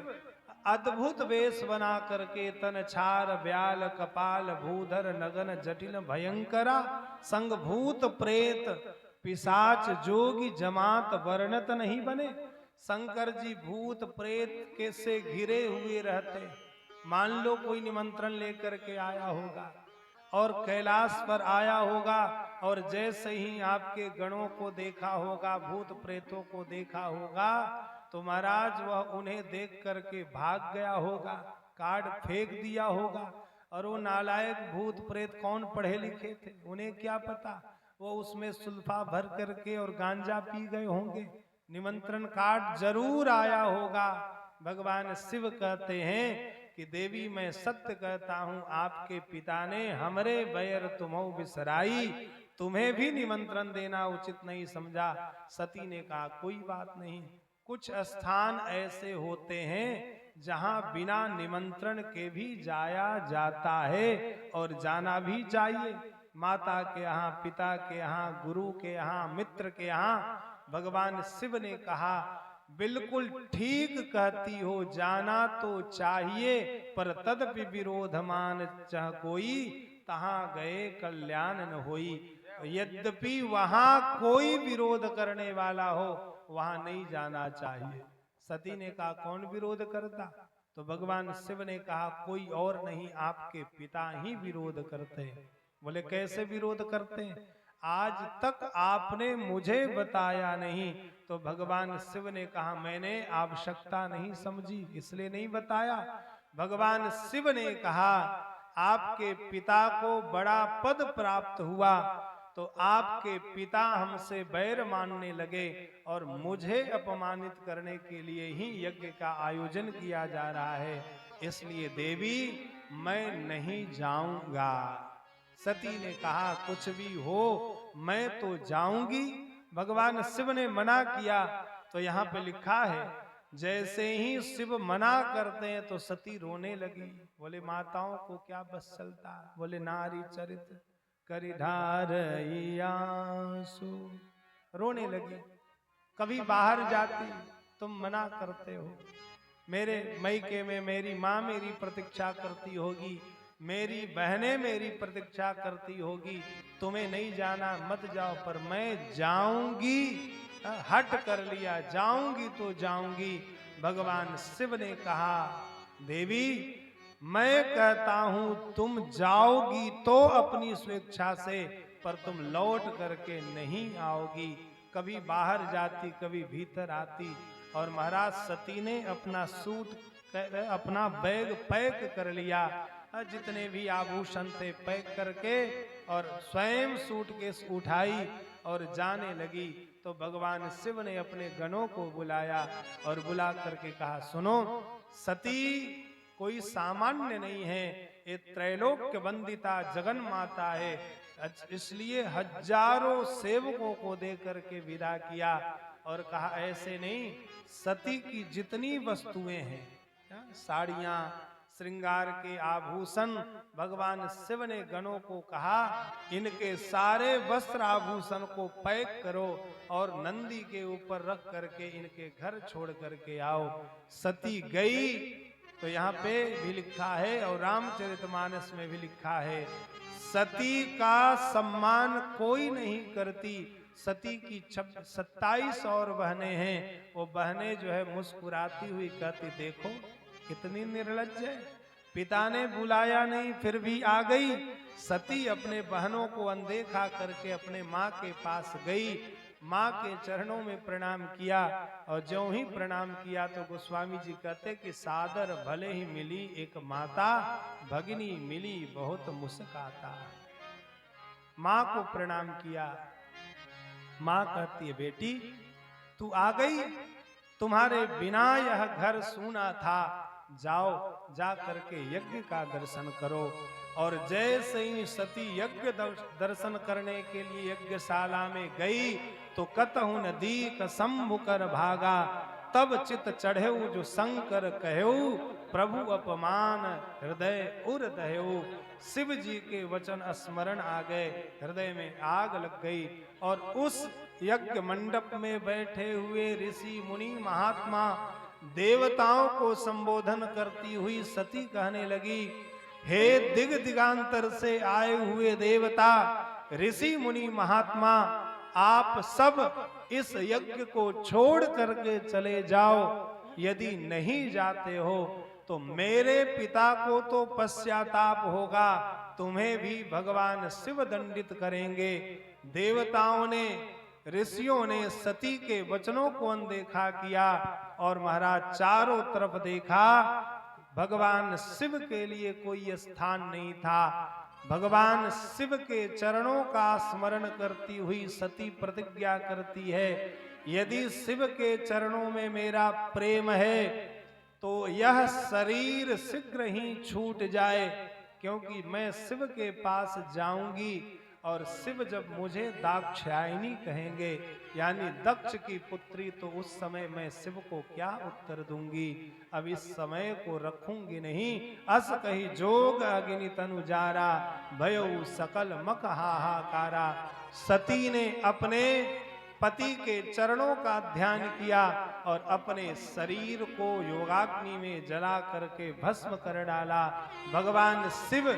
अद्भुत वेश बना करके तन छार ब्याल कपाल भूधर नगन जटिल भयंकरा संग भूत प्रेत पिशाच जोगी जमात वर्णत नहीं बने। शंकर जी भूत प्रेत के से घिरे हुए रहते। मान लो कोई निमंत्रण लेकर के आया होगा और कैलाश पर आया होगा और जैसे ही आपके गणों को देखा होगा, भूत प्रेतों को देखा होगा, तो महाराज वह उन्हें देख करके भाग गया होगा, कार्ड फेंक दिया होगा। और वो नालायक भूत प्रेत कौन पढ़े लिखे थे, उन्हें क्या पता, वो उसमें सुल्फा भर करके और गांजा पी गए होंगे। निमंत्रण कार्ड जरूर आया होगा। भगवान शिव कहते हैं कि देवी मैं सत्य कहता हूं, आपके पिता ने हमरे बैर तुम्हों बिसराई, तुम्हें भी निमंत्रण देना उचित नहीं समझा। सती ने कहा कोई बात नहीं, कुछ स्थान ऐसे होते हैं जहां बिना निमंत्रण के भी जाया जाता है और जाना भी चाहिए। माता के यहाँ, पिता के यहाँ, गुरु के यहाँ, मित्र के यहाँ। भगवान शिव ने कहा बिल्कुल ठीक कहती हो, जाना तो चाहिए पर तदपि विरोध मान चाह कोई, तहां गए कल्याण न होई। यद्यपि वहां कोई विरोध करने वाला हो, वहां नहीं जाना चाहिए। सती ने कहा कौन विरोध करता? तो भगवान शिव ने कहा कोई और नहीं, आपके पिता ही विरोध करते हैं। बोले कैसे विरोध करते हैं? आज तक आपने मुझे बताया नहीं। तो भगवान शिव ने कहा मैंने आवश्यकता नहीं समझी, इसलिए नहीं बताया। भगवान शिव ने कहा आपके पिता को बड़ा पद प्राप्त हुआ, तो आपके पिता हमसे बैर मानने लगे और मुझे अपमानित करने के लिए ही यज्ञ का आयोजन किया जा रहा है, इसलिए देवी मैं नहीं जाऊंगा। सती ने कहा कुछ भी हो मैं तो जाऊंगी। भगवान शिव ने मना किया। तो यहाँ पे लिखा है जैसे ही शिव मना करते हैं तो सती रोने लगी। बोले माताओं को क्या बस चलता? बोले नारी चरित्र करिधार आंसू, रोने लगी। कभी बाहर जाती तुम मना करते हो, मेरे मैके में मेरी माँ मेरी प्रतीक्षा करती होगी, मेरी बहनें मेरी प्रतीक्षा करती होगी, तुम्हें नहीं जाना मत जाओ, पर मैं जाऊंगी। हट कर लिया, जाऊंगी तो जाऊंगी। भगवान शिव ने कहा देवी मैं कहता हूं तुम जाओगी तो अपनी स्वेच्छा से, पर तुम लौट करके नहीं आओगी। कभी बाहर जाती कभी भीतर आती। और महाराज सती ने अपना सूट अपना बैग पैक कर लिया, जितने भी आभूषण थे पैक करके, और स्वयं सूटकेस उठाई और जाने लगी। तो भगवान शिव ने अपने गणों को बुलाया और बुला करके कहा सुनो, सती कोई सामान्य नहीं है, ये त्रैलोक्य वंदिता जगन माता है, इसलिए हजारों सेवकों को दे करके विदा किया और कहा ऐसे नहीं, सती की जितनी वस्तुएं हैं, साड़ियां श्रृंगार के आभूषण, भगवान शिव ने गणों को कहा इनके सारे वस्त्र आभूषण को पैक करो और नंदी के ऊपर रख करके इनके घर छोड़ करके आओ। सती गई। तो यहाँ पे भी लिखा है और रामचरितमानस में भी लिखा है, सती का सम्मान कोई नहीं करती। सती की 27 और बहनें हैं, वो बहनें जो है मुस्कुराती हुई कहती देखो कितनी निर्लज्ज है, पिता ने बुलाया नहीं फिर भी आ गई। सती अपने बहनों को अनदेखा करके अपने माँ के पास गई, माँ के चरणों में प्रणाम किया, और ज्यों ही प्रणाम किया तो गोस्वामी जी कहते कि सादर भले ही मिली एक माता, भगिनी मिली बहुत मुस्काता। माँ को प्रणाम किया। माँ कहती है बेटी तू आ गई, तुम्हारे बिना यह घर सूना था, जाओ जा करके यज्ञ का दर्शन करो। और जैसे ही सती यज्ञ दर्शन करने के लिए यज्ञशाला में गई तो कतहु नदी कसम्भु कर भागा, तब चित चढ़ेऊ जो शंकर कहेऊ, प्रभु अपमान हृदय उर दहेऊ। शिव जी के वचन स्मरण आ गए, हृदय में आग लग गई। और उस यज्ञ मंडप में बैठे हुए ऋषि मुनि महात्मा देवताओं को संबोधन करती हुई सती कहने लगी, हे दिग दिगांतर से आए हुए देवता, ऋषि मुनि महात्मा, आप सब इस यज्ञ को छोड़ करके चले जाओ। यदि नहीं जाते हो तो मेरे पिता को तो पश्चाताप होगा, तुम्हें भी भगवान शिव दंडित करेंगे। देवताओं ने ऋषियों ने सती के वचनों को अनदेखा किया और महाराज चारों तरफ देखा, भगवान शिव के लिए कोई स्थान नहीं था। भगवान शिव के चरणों का स्मरण करती हुई सती प्रतिज्ञा करती है, यदि शिव के चरणों में मेरा प्रेम है तो यह शरीर शीघ्र ही छूट जाए, क्योंकि मैं शिव के पास जाऊंगी और शिव जब मुझे दाक्षायणी कहेंगे यानी दक्ष की पुत्री, तो उस समय मैं शिव को क्या उत्तर दूंगी। अब इस समय को रखूंगी नहीं। अस कही जोग अग्नि तनु जारा, भयउ सकल मक हाहाकारा। सती ने अपने पति के चरणों का ध्यान किया और अपने शरीर को योगाग्नि में जला करके भस्म कर डाला। भगवान शिव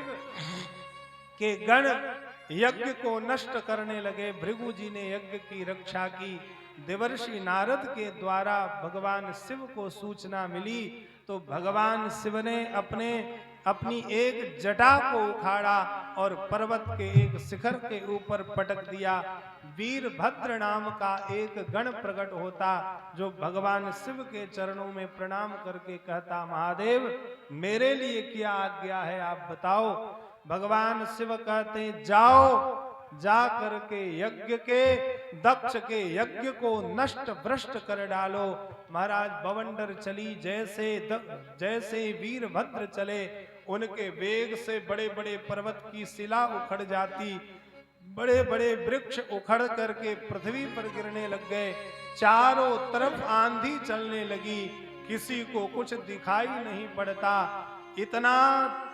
के गण यज्ञ को नष्ट करने लगे। भृगु जी ने यज्ञ की रक्षा की। देवर्षि नारद के द्वारा भगवान शिव को सूचना मिली तो भगवान शिव ने अपनी एक जटा को उखाड़ा और पर्वत के एक शिखर के ऊपर पटक दिया। वीरभद्र नाम का एक गण प्रकट होता जो भगवान शिव के चरणों में प्रणाम करके कहता, महादेव मेरे लिए क्या आज्ञा है आप बताओ। भगवान शिव कहते, जाओ जा करके यज्ञ के दक्ष के यज्ञ को नष्ट भ्रष्ट कर डालो। महाराज बवंडर चली, जैसे वीरभद्र चले उनके वेग से बड़े बड़े पर्वत की शिला उखड़ जाती, बड़े बड़े वृक्ष उखड़ करके पृथ्वी पर गिरने लग गए। चारों तरफ आंधी चलने लगी, किसी को कुछ दिखाई नहीं पड़ता। इतना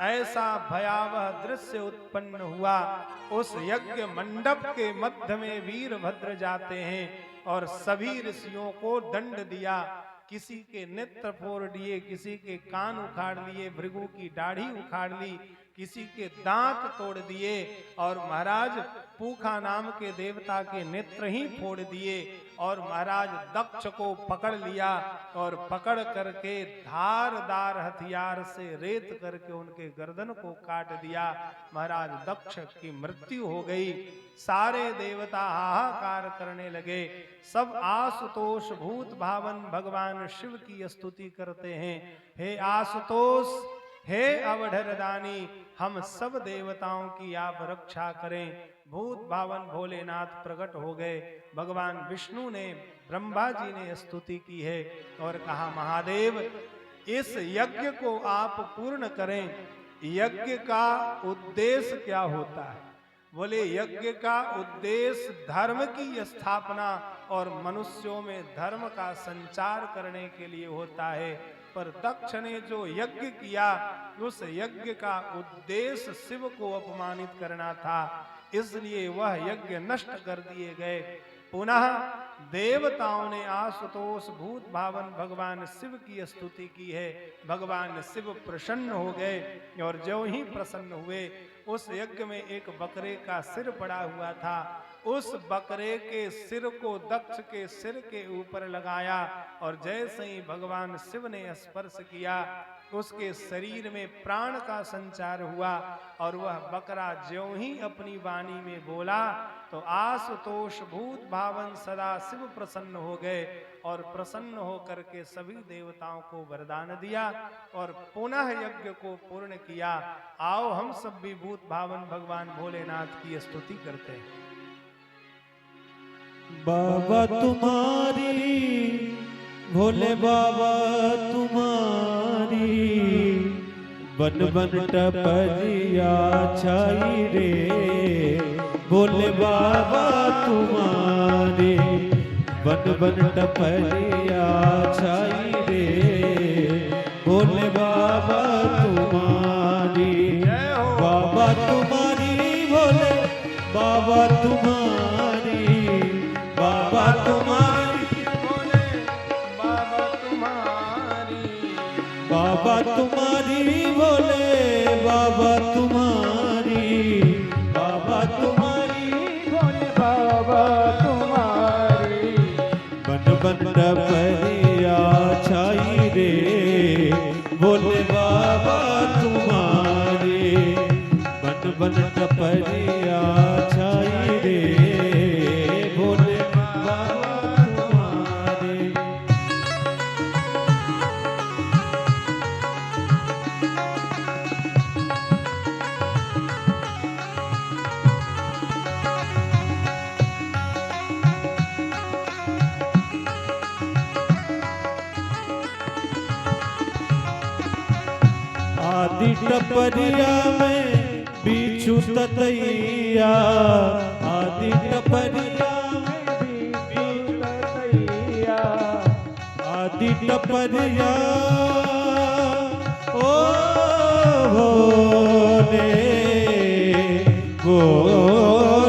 ऐसा भयावह दृश्य उत्पन्न हुआ। उस यज्ञ मंडप के मध्य में वीरभद्र जाते हैं और सभी ऋषियों को दंड दिया। किसी के नेत्र फोड़ दिए, किसी के कान उखाड़ लिए, भृगु की दाढ़ी उखाड़ ली, किसी के दांत तोड़ दिए और महाराज पूखा नाम के देवता के नेत्र ही फोड़ दिए। और महाराज दक्ष को पकड़ लिया और पकड़ करके धारदार हथियार से रेत करके उनके गर्दन को काट दिया। महाराज दक्ष की मृत्यु हो गई। सारे देवता हाहाकार करने लगे। सब आशुतोष भूत भावन भगवान शिव की स्तुति करते हैं। हे आशुतोष, हे अवधरदानी, हम सब देवताओं की आप रक्षा करें। भूत भावन भोलेनाथ प्रकट हो गए। भगवान विष्णु ने, ब्रह्मा जी ने स्तुति की है और कहा, महादेव इस यज्ञ को आप पूर्ण करें। यज्ञ का उद्देश्य क्या होता है? बोले यज्ञ का उद्देश्य धर्म की स्थापना और मनुष्यों में धर्म का संचार करने के लिए होता है। पर दक्ष ने जो यज्ञ किया उस यज्ञ का उद्देश्य शिव को अपमानित करना था, इसलिए वह यज्ञ नष्ट कर दिए गए। पुनः देवताओं ने आशुतोष भूत भावन भगवान शिव की स्तुति की है। भगवान शिव प्रसन्न हो गए और जो ही प्रसन्न हुए उस यज्ञ में एक बकरे का सिर पड़ा हुआ था। उस बकरे के सिर को दक्ष के सिर के ऊपर लगाया और जैसे ही भगवान शिव ने स्पर्श किया उसके शरीर में प्राण का संचार हुआ और वह बकरा ज्यों ही अपनी वाणी में बोला तो आशुतोष भूत भावन सदा शिव प्रसन्न हो गए और प्रसन्न होकर के सभी देवताओं को वरदान दिया और पुनः यज्ञ को पूर्ण किया। आओ हम सब भी भूत भावन भगवान भोलेनाथ की स्तुति करते हैं। बाबा तुम्हारी, भोले बाबा तुम्हारी, बन बन टपरिया छाई रे। भोले बाबा तुम्हारी, बन बन टपरिया छाई रे। भोले बाबा तुम्हारी, बाबा तुम्हारी, भोले बाबा तुम्हारी, बाबा तुम्हारी, भोले बाबा तुम्हारी, बाबा तुम्हारी, भोले बाबा तुम्हारी, बाबा तुम्हारी, भोले बाबा तुम्हारी, बन बन टपरिया छाई रे। भोले बाबा तुम्हारी, बन बन टपरिया छाई रे। भोले बाबा तुम्हारी। आदि टपरिया में बिच्छू ततैया, आदि टपरिया में बिच्छू ततैया, आदि टपरिया ओ भोले भोलेनाथ।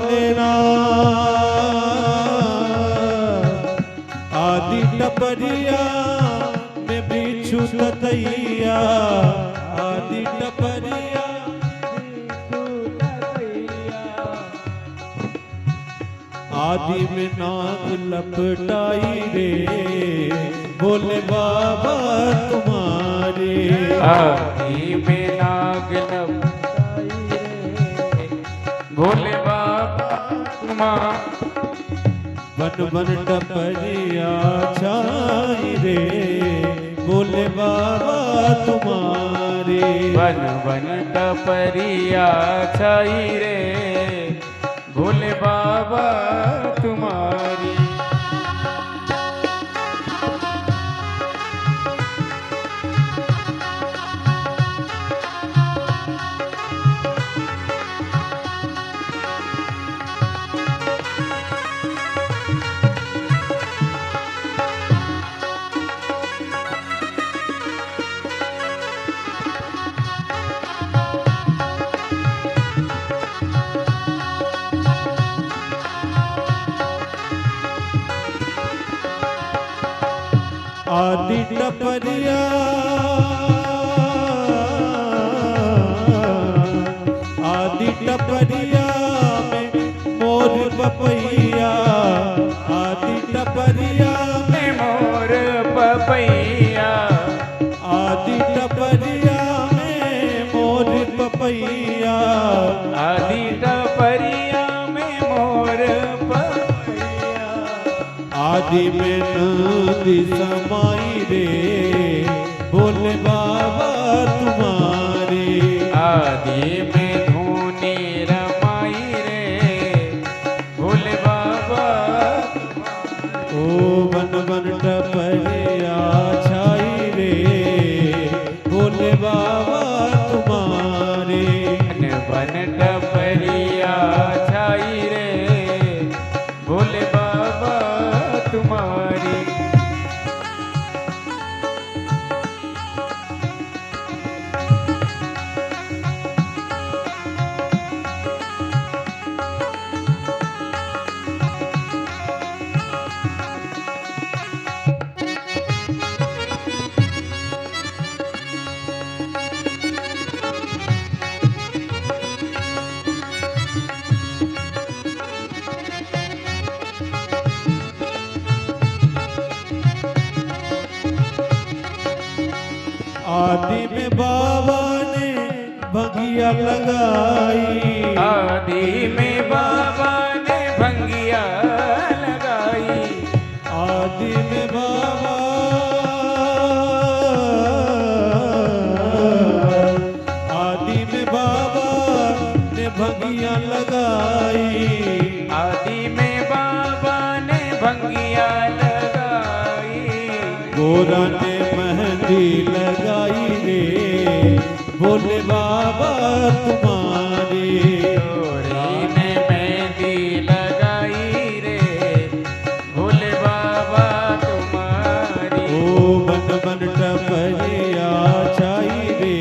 आदि में नाग लपटाई रे भोले बाबा तुम्हारे। आदि में नाग लपटाई रे भोले बाबा तुम्हारे। बन बन टपरिया छाई रे भोले बाबा तुम्हारे। बन बन टपरिया छाई रे भोले बाबा तुम्हारी। आदि टपरिया आदि टपरिया में मोर पपैया। आदि टपरिया में मोर पपैया। आदि टपरिया में मोर पपैया। आदि टपरिया में मोर पपैया। आदि में नदी समाई रे भोले बाबा तुम्हारे। आदि में धूनी रमाई रे भोले बाबा। ओ बन बन टपरिया छाई रे भोले बाबा तुम्हारे। बन टपरिया छाई रे भोले बाबा तुम्हारी। आदि में बाबा ने भगिया लगाई। आदि में बाबा ने भंगिया लगाई। आदि में बाबा आदि में बाबा ने भगिया लगाई। आदि में बाबा ने भंगिया लगाई। गोरा ने मेहंदी लगाई रे भोले बाबा तुम्हारे। गोरी ने मेहंदी लगाई रे भोले बाबा तुम्हारी। ओ बन बन टपरिया छाई रे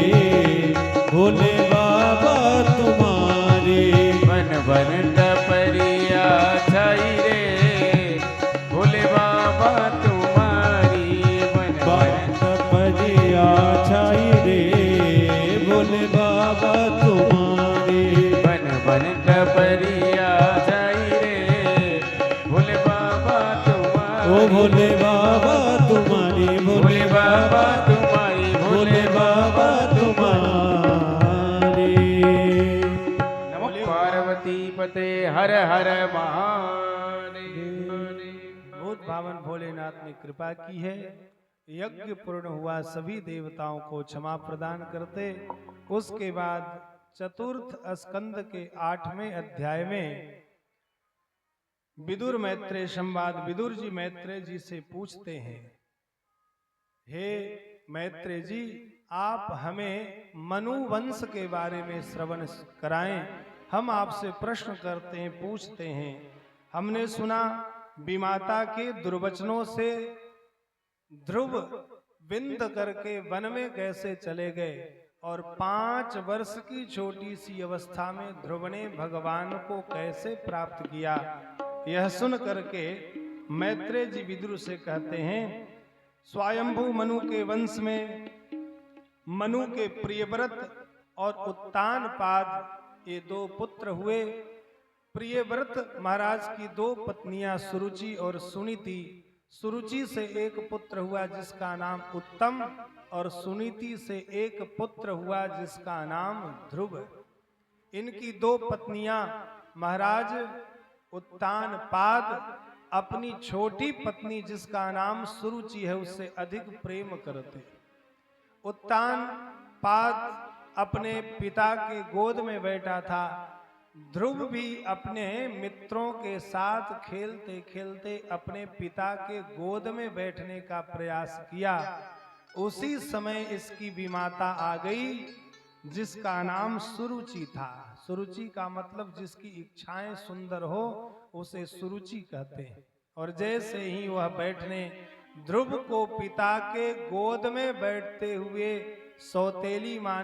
भोले बाबा तुम्हारे। बन बन टपरिया छाई रे भोले बाबा तुम्हारी। बन बन टपरिया छाई रे भोले बाबा तुम्हारे। बन बन टपरिया छाई रे भोले बाबा तुम्हारी। ओ भोले बाबा तुम्हारी। भोले बाबा तुम्हारी। भोले बाबा तुम्हारे। नमो पार्वती पते हर हर महादेव। भूत भावन भोलेनाथ ने कृपा की है। यज्ञ पूर्ण हुआ, सभी देवताओं को क्षमा प्रदान करते। उसके बाद चतुर्थ स्कंद के 8वें अध्याय में विदुर मैत्रेय संवाद। विदुर जी मैत्रेय जी से पूछते हैं, हे मैत्रेय जी, आप हमें मनु वंश के बारे में श्रवण कराएं। हम आपसे प्रश्न करते हैं, पूछते हैं। हमने सुना विमाता के दुर्वचनों से ध्रुव विंद करके वन में कैसे चले गए और 5 वर्ष की छोटी सी अवस्था में ध्रुव ने भगवान को कैसे प्राप्त किया। यह सुन करके मैत्रेय जी विदुर से कहते हैं, स्वयंभू मनु के वंश में मनु के प्रियव्रत और उत्तानपाद ये 2 पुत्र हुए। प्रियव्रत महाराज की 2 पत्नियां सुरुचि और सुनीति। सुरुचि से एक पुत्र हुआ जिसका नाम उत्तम, और सुनीति से एक पुत्र हुआ जिसका नाम ध्रुव। इनकी 2 पत्नियां महाराज उत्तानपाद अपनी छोटी पत्नी जिसका नाम सुरुचि है उससे अधिक प्रेम करते। उत्तानपाद अपने पिता के गोद में बैठा था। ध्रुव भी अपने मित्रों के साथ खेलते खेलते अपने पिता के गोद में बैठने का प्रयास किया। उसी समय इसकी विमाता आ गई जिसका नाम सुरुचि था। सुरुचि का मतलब जिसकी इच्छाएं सुंदर हो उसे सुरुचि कहते हैं। और जैसे ही वह बैठने ध्रुव को पिता के गोद में बैठते हुए सौतेली मां